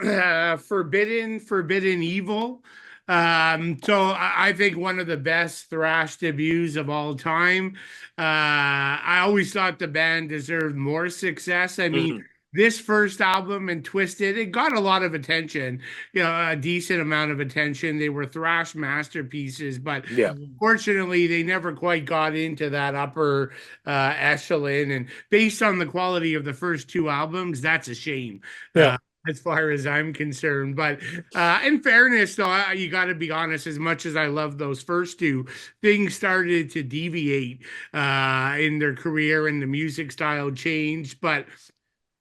Forbidden Evil. So I think one of the best thrash debuts of all time. I always thought the band deserved more success. I mean, this first album and Twisted, it got a lot of attention, a decent amount of attention. They were thrash masterpieces, but fortunately, they never quite got into that upper echelon. And based on the quality of the first two albums, that's a shame. As far as I'm concerned. But in fairness, though, you got to be honest, as much as I love those first two, things started to deviate in their career and the music style changed. But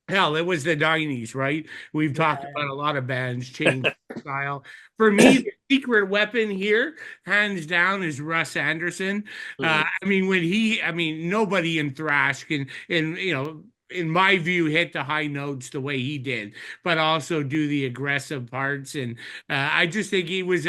hell, it was the 90s, right? We've talked about a lot of bands change style. For me, the secret weapon here, hands down, is Russ Anderson. I mean, nobody in thrash can, in my view, hit the high notes the way he did, but also do the aggressive parts. And I just think he was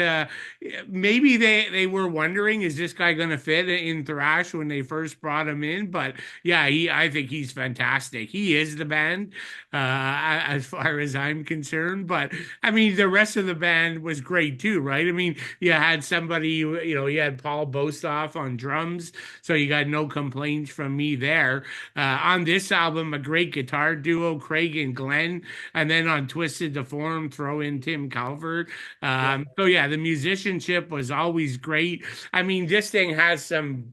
maybe they were wondering, is this guy going to fit in thrash when they first brought him in? But yeah, I think he's fantastic. He is the band as far as I'm concerned. But I mean, the rest of the band was great too, right? I mean, you had somebody, you had Paul Bostoff on drums, so you got no complaints from me there. On this album, a great guitar duo, Craig and Glenn, and then on Twisted to Form, throw in Tim Calvert. So yeah, the musicianship was always great. I mean, this thing has some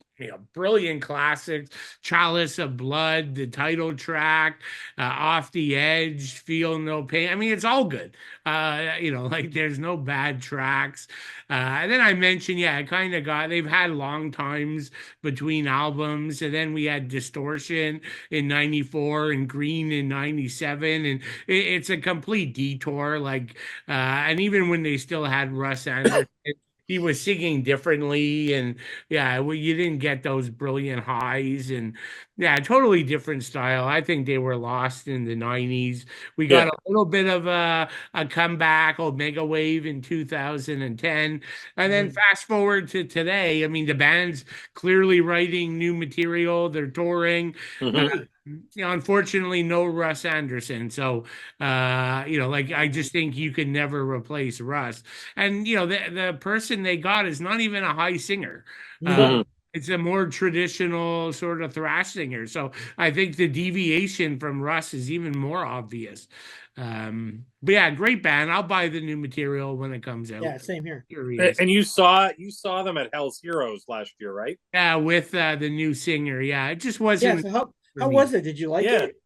brilliant classics: Chalice of Blood, the title track, Off the Edge, Feel No Pain. I mean, it's all good. Like there's no bad tracks. And then I mentioned, yeah, I kind of they've had long times between albums. And then we had Distortion in 94 and Green in 97. And it's a complete detour. And even when they still had Russ Anderson, he was singing differently, and yeah, well, you didn't get those brilliant highs, and yeah, totally different style. I think they were lost in the 90s. We got a little bit of a comeback, Omega Wave in 2010, and then fast forward to today. I mean, the band's clearly writing new material, they're touring. Unfortunately, no Russ Anderson. So, I just think you can never replace Russ. And the person they got is not even a high singer. It's a more traditional sort of thrash singer. So I think the deviation from Russ is even more obvious. But yeah, great band. I'll buy the new material when it comes out. Yeah, same here. And you saw them at Hell's Heroes last year, right? Yeah, with the new singer. Yeah, it just wasn't. Yeah. So how was it? Did you like it?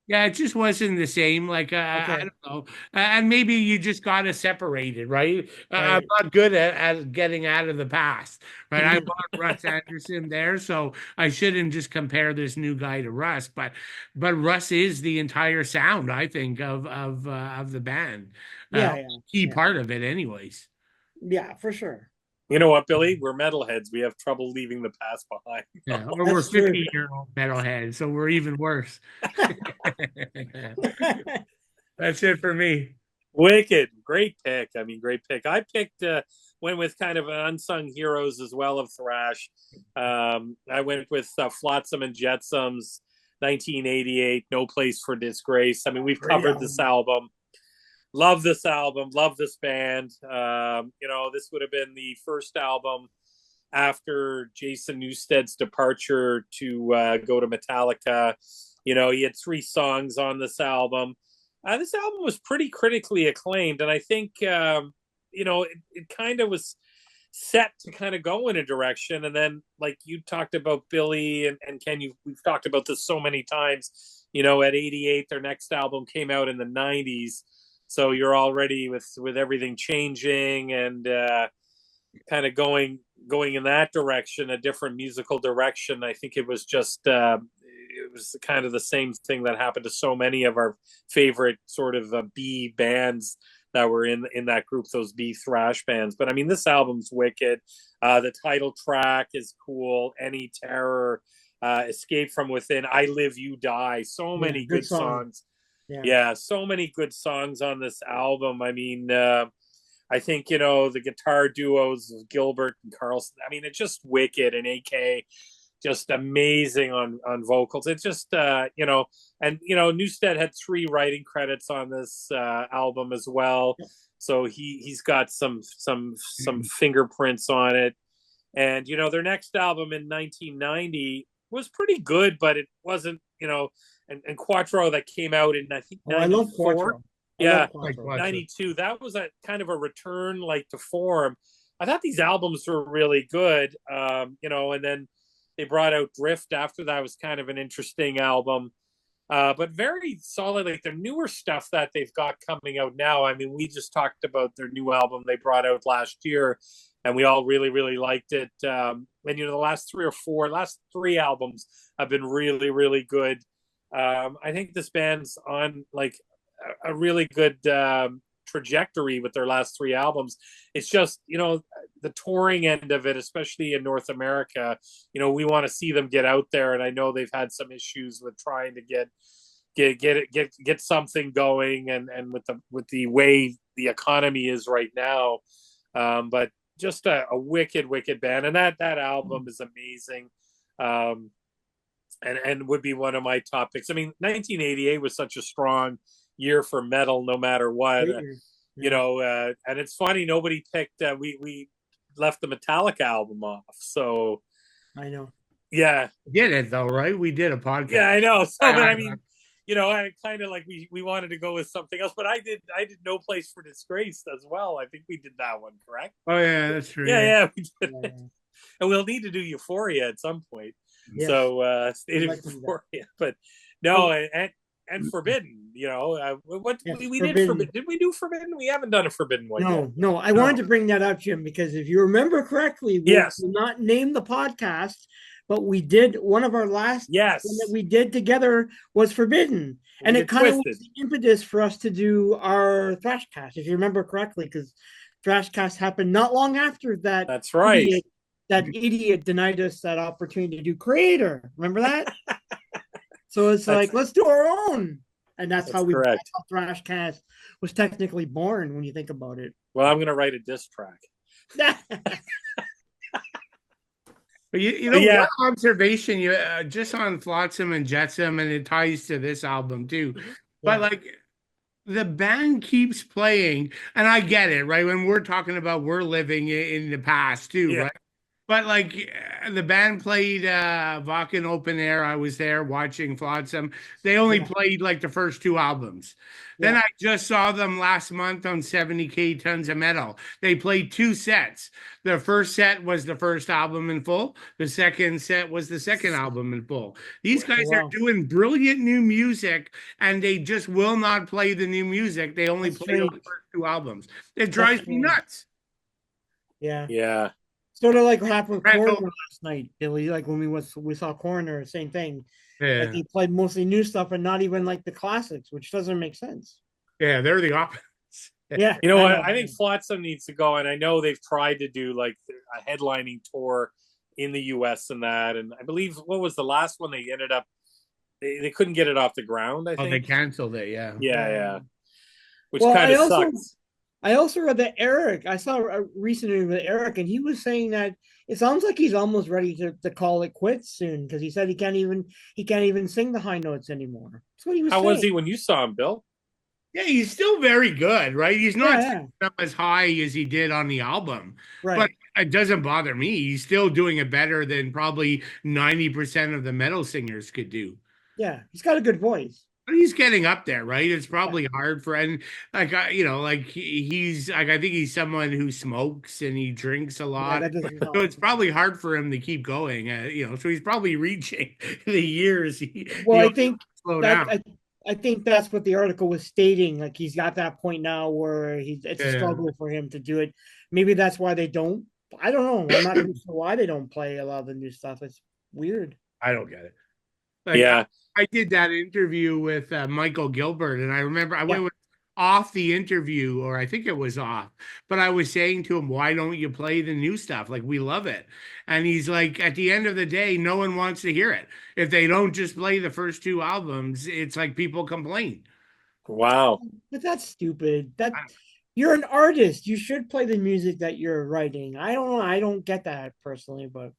Yeah, it just wasn't the same. Like, I don't know. And maybe you just got to separate it, right? I'm not good at getting out of the past, right? I bought Russ Anderson there, so I shouldn't just compare this new guy to Russ. But Russ is the entire sound, I think, of the band. Key part of it, anyways. Yeah, for sure. You know what, Billy? We're metalheads. We have trouble leaving the past behind. Yeah, or we're 50-year-old metalheads, so we're even worse. That's it for me. Wicked. Great pick. I mean, great pick. I went with kind of an unsung heroes as well of thrash. I went with Flotsam and Jetsams, 1988, No Place for Disgrace. I mean, we've covered this album. Love this album. Love this band. This would have been the first album after Jason Newsted's departure to go to Metallica. He had 3 songs on this album. This album was pretty critically acclaimed, and I think it kind of was set to kind of go in a direction. And then, like you talked about, Billy and Ken, we've talked about this so many times. At 88, their next album came out in the 90s. So you're already with everything changing and kind of going in that direction, a different musical direction. I think it was just it was kind of the same thing that happened to so many of our favorite sort of B bands that were in that group, those B thrash bands. But I mean, this album's wicked. The title track is cool. Any Terror, Escape from Within, I Live, You Die. So many good songs. Yeah, so many good songs on this album. I mean, I think, the guitar duos of Gilbert and Carlson, I mean, it's just wicked. And AK, just amazing on vocals. It's just, Newsted had 3 writing credits on this album as well. So he's got some fingerprints on it. And, their next album in 1990 was pretty good, but it wasn't, and Quattro that came out in, I think, 94. I love Quattro. Yeah, 92. That was a kind of a return to form. I thought these albums were really good, and then they brought out Drift after that. Was kind of an interesting album, but very solid. Like the newer stuff that they've got coming out now. I mean, we just talked about their new album they brought out last year, and we all really, really liked it. And the last 3 albums have been really, really good. I think this band's on a really good trajectory with their last 3 albums. It's just, the touring end of it, especially in North America, we want to see them get out there. And I know they've had some issues with trying to get something going and with the way the economy is right now. But just a wicked band. And that album is amazing. And would be one of my top picks. I mean, 1988 was such a strong year for metal, no matter what. And it's funny, nobody picked. We left the Metallica album off, so I know. Yeah, we did it though, right? We did a podcast. Yeah, I know. So, but I mean, I kind of like we wanted to go with something else, but I did No Place for Disgrace as well. I think we did that one, correct? Oh yeah, that's true. Yeah, we did. Yeah. And we'll need to do Euphoria at some point. Yes. So State of Euphoria, but no, and Forbidden. What yes, we did Forbidden. Did we do Forbidden? We haven't done a Forbidden one yet. No. I wanted to bring that up, Jim, because if you remember correctly, we did not name the podcast, but we did one of our last one that we did together was Forbidden. And it kind of was the impetus for us to do our Thrashcast, if you remember correctly, because Thrashcast happened not long after that. That's right. That idiot denied us that opportunity to do Creator. Remember that? So it's like, let's do our own. And that's how Thrashcast was technically born when you think about it. Well, I'm going to write a diss track. But one observation just on Flotsam and Jetsam, and it ties to this album too. Yeah. But like the band keeps playing, and I get it, right? When we're talking about we're living in the past too, right? But like the band played Wacken Open Air. I was there watching Flotsam. They only played like the first two albums. Then I just saw them last month on 70K Tons of Metal. They played two sets. The first set was the first album in full. The second set was the second album in full. These guys are doing brilliant new music, and they just will not play the new music. They only play the first two albums. It drives me nuts. Yeah. Yeah. Sort of like what happened with Coroner last night, Billy. Like when we saw Coroner, same thing. Yeah. Like he played mostly new stuff and not even like the classics, which doesn't make sense. Yeah, they're the opposite. Yeah. You know what? I think Flotsam needs to go, and I know they've tried to do like a headlining tour in the US and that. And I believe what was the last one they ended up they couldn't get it off the ground, I think. They canceled it, yeah. Yeah. Which kind of sucks. I also read that I saw a recent interview with Eric, and he was saying that it sounds like he's almost ready to call it quits soon, because he said he can't even sing the high notes anymore. That's what he was saying. How was he when you saw him, Bill? Yeah, he's still very good, right? He's not as high as he did on the album, but it doesn't bother me. He's still doing it better than probably 90% of the metal singers could do. Yeah, he's got a good voice. He's getting up there, right? It's probably hard for, and like he's like, I think he's someone who smokes and he drinks a lot, so it's probably hard for him to keep going. So he's probably reaching the years. I think slow down. I think that's what the article was stating. Like he's got that point now where it's a struggle for him to do it. Maybe that's why they don't. I don't know. I'm not sure why they don't play a lot of the new stuff. It's weird. I don't get it. I did that interview with Michael Gilbert, and I remember I went off the interview, or I think it was off, but I was saying to him, why don't you play the new stuff? Like, we love it. And he's like, at the end of the day, no one wants to hear it. If they don't just play the first two albums, it's like people complain. Wow. But that's stupid. You're an artist. You should play the music that you're writing. I don't know. I don't get that personally, but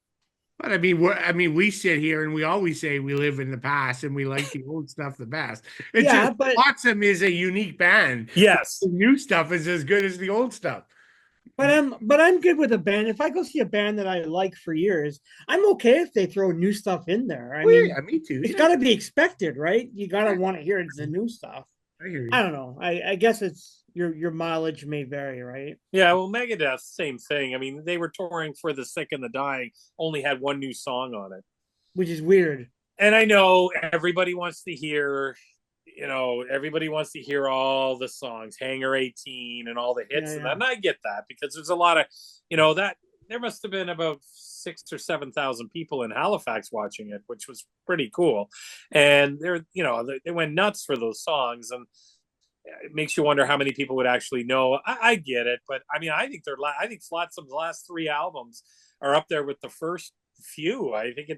I mean, we sit here and we always say we live in the past and we like the old stuff the best. But Flotsam is a unique band. Yes, the new stuff is as good as the old stuff. But I'm good with a band. If I go see a band that I like for years, I'm okay if they throw new stuff in there. I mean, me too. It's got to be expected, right? You got to want to hear the new stuff. I hear you. I don't know. I guess it's your mileage may vary, right? Yeah, well, Megadeth, same thing. I mean, they were touring for The Sick and the Dying, only had one new song on it, which is weird. And I know everybody wants to hear, all the songs, Hangar 18 and all the hits and that. And I get that, because there's a lot of, that there must have been about 6,000 or 7,000 people in Halifax watching it, which was pretty cool. And they went nuts for those songs, and it makes you wonder how many people would actually know. I get it, but I mean, I think Flotsam's last three albums are up there with the first few. I think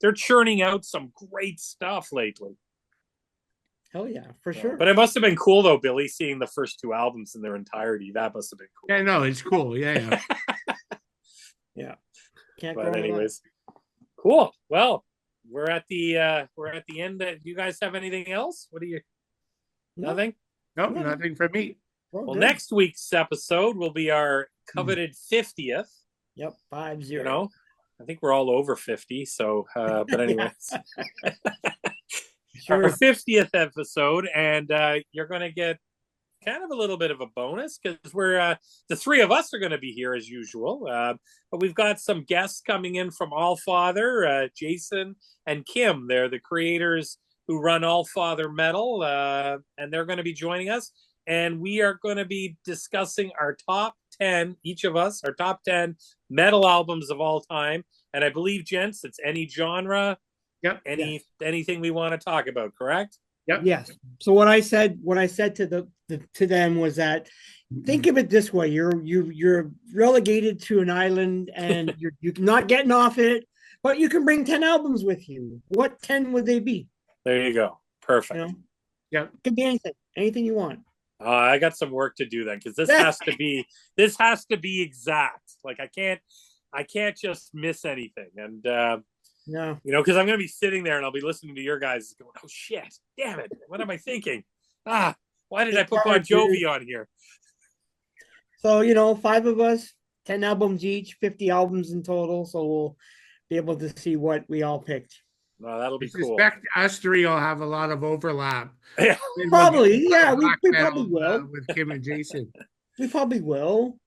they're churning out some great stuff lately. Hell yeah, for sure. But it must have been cool though, Billy, seeing the first two albums in their entirety. That must have been cool. Yeah, no, it's cool. Yeah. Yeah. But anyways, cool. Well, we're at the end. Do you guys have anything else? What do you? Nothing? Nope, nothing for me. Well, next week's episode will be our coveted 50th. Yep, 50. I think we're all over 50. So, but anyways. Sure. our 50th episode, and you're going to get kind of a little bit of a bonus because we're the three of us are going to be here as usual, but we've got some guests coming in from All Father, Jason and Kim. They're the creators who run All Father Metal, and they're going to be joining us, and we are going to be discussing our top 10, each of us, our top 10 metal albums of all time. And I believe, gents, it's any genre, anything we want to talk about, correct? Yep. Yes. So what I said to to them was that, think of it this way: you're relegated to an island, and you're not getting off it, but you can bring 10 albums with you. What 10 would they be? There you go. Perfect. You know? Yeah. It could be anything you want. I got some work to do then, because this has to be exact. Like I can't just miss anything. And No, because I'm going to be sitting there and I'll be listening to your guys going, "Oh shit, damn it, what am I thinking? Why did I put Bon Jovi on here?" So 5 of us, 10 albums each, 50 albums in total. So we'll be able to see what we all picked. No, that'll be I cool. suspect us three will have a lot of overlap. Yeah. Probably, yeah. We probably will with Kim and Jason. We probably will.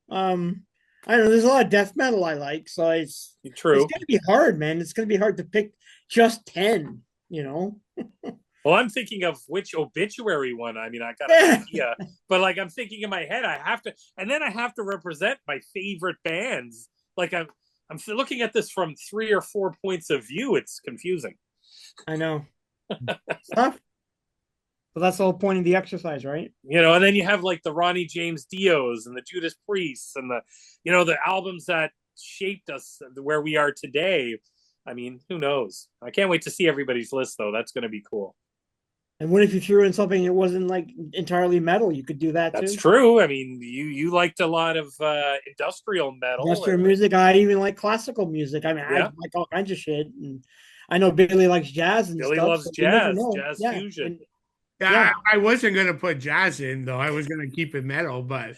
I don't know. There's a lot of death metal I like, so it's true. It's gonna be hard, man. It's gonna be hard to pick just 10. Well, I'm thinking of which obituary one. I mean, I got an idea, but like I'm thinking in my head, I have to represent my favorite bands. Like I'm looking at this from 3 or 4 points of view. It's confusing. I know. Tough. But that's the whole point of the exercise, right? And then you have like the Ronnie James Dios and the Judas Priests and the albums that shaped us where we are today. I mean, who knows? I can't wait to see everybody's list, though. That's going to be cool. And what if you threw in something that wasn't like entirely metal? You could do that too. That's true. I mean, you liked a lot of industrial metal. Industrial music. I even like classical music. I mean, I like all kinds of shit. And I know Billy likes jazz and Billy stuff. loves jazz fusion. I wasn't going to put jazz in, though. I was going to keep it metal, but...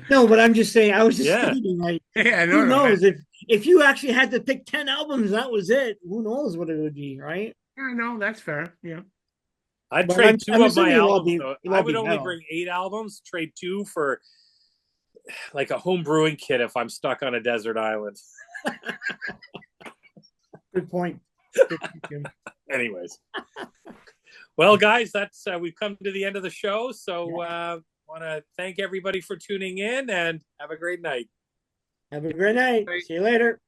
No, but I'm just saying, I was just stating, like, who knows? If you actually had to pick 10 albums, that was it. Who knows what it would be, right? Yeah, no, that's fair. Yeah. I'd trade 2 of my albums. I would only bring 8 albums, trade 2 for like a home brewing kit if I'm stuck on a desert island. Good point. Anyways. Well, guys, that's we've come to the end of the show. So want to thank everybody for tuning in and have a great night. Have a great night. See you later.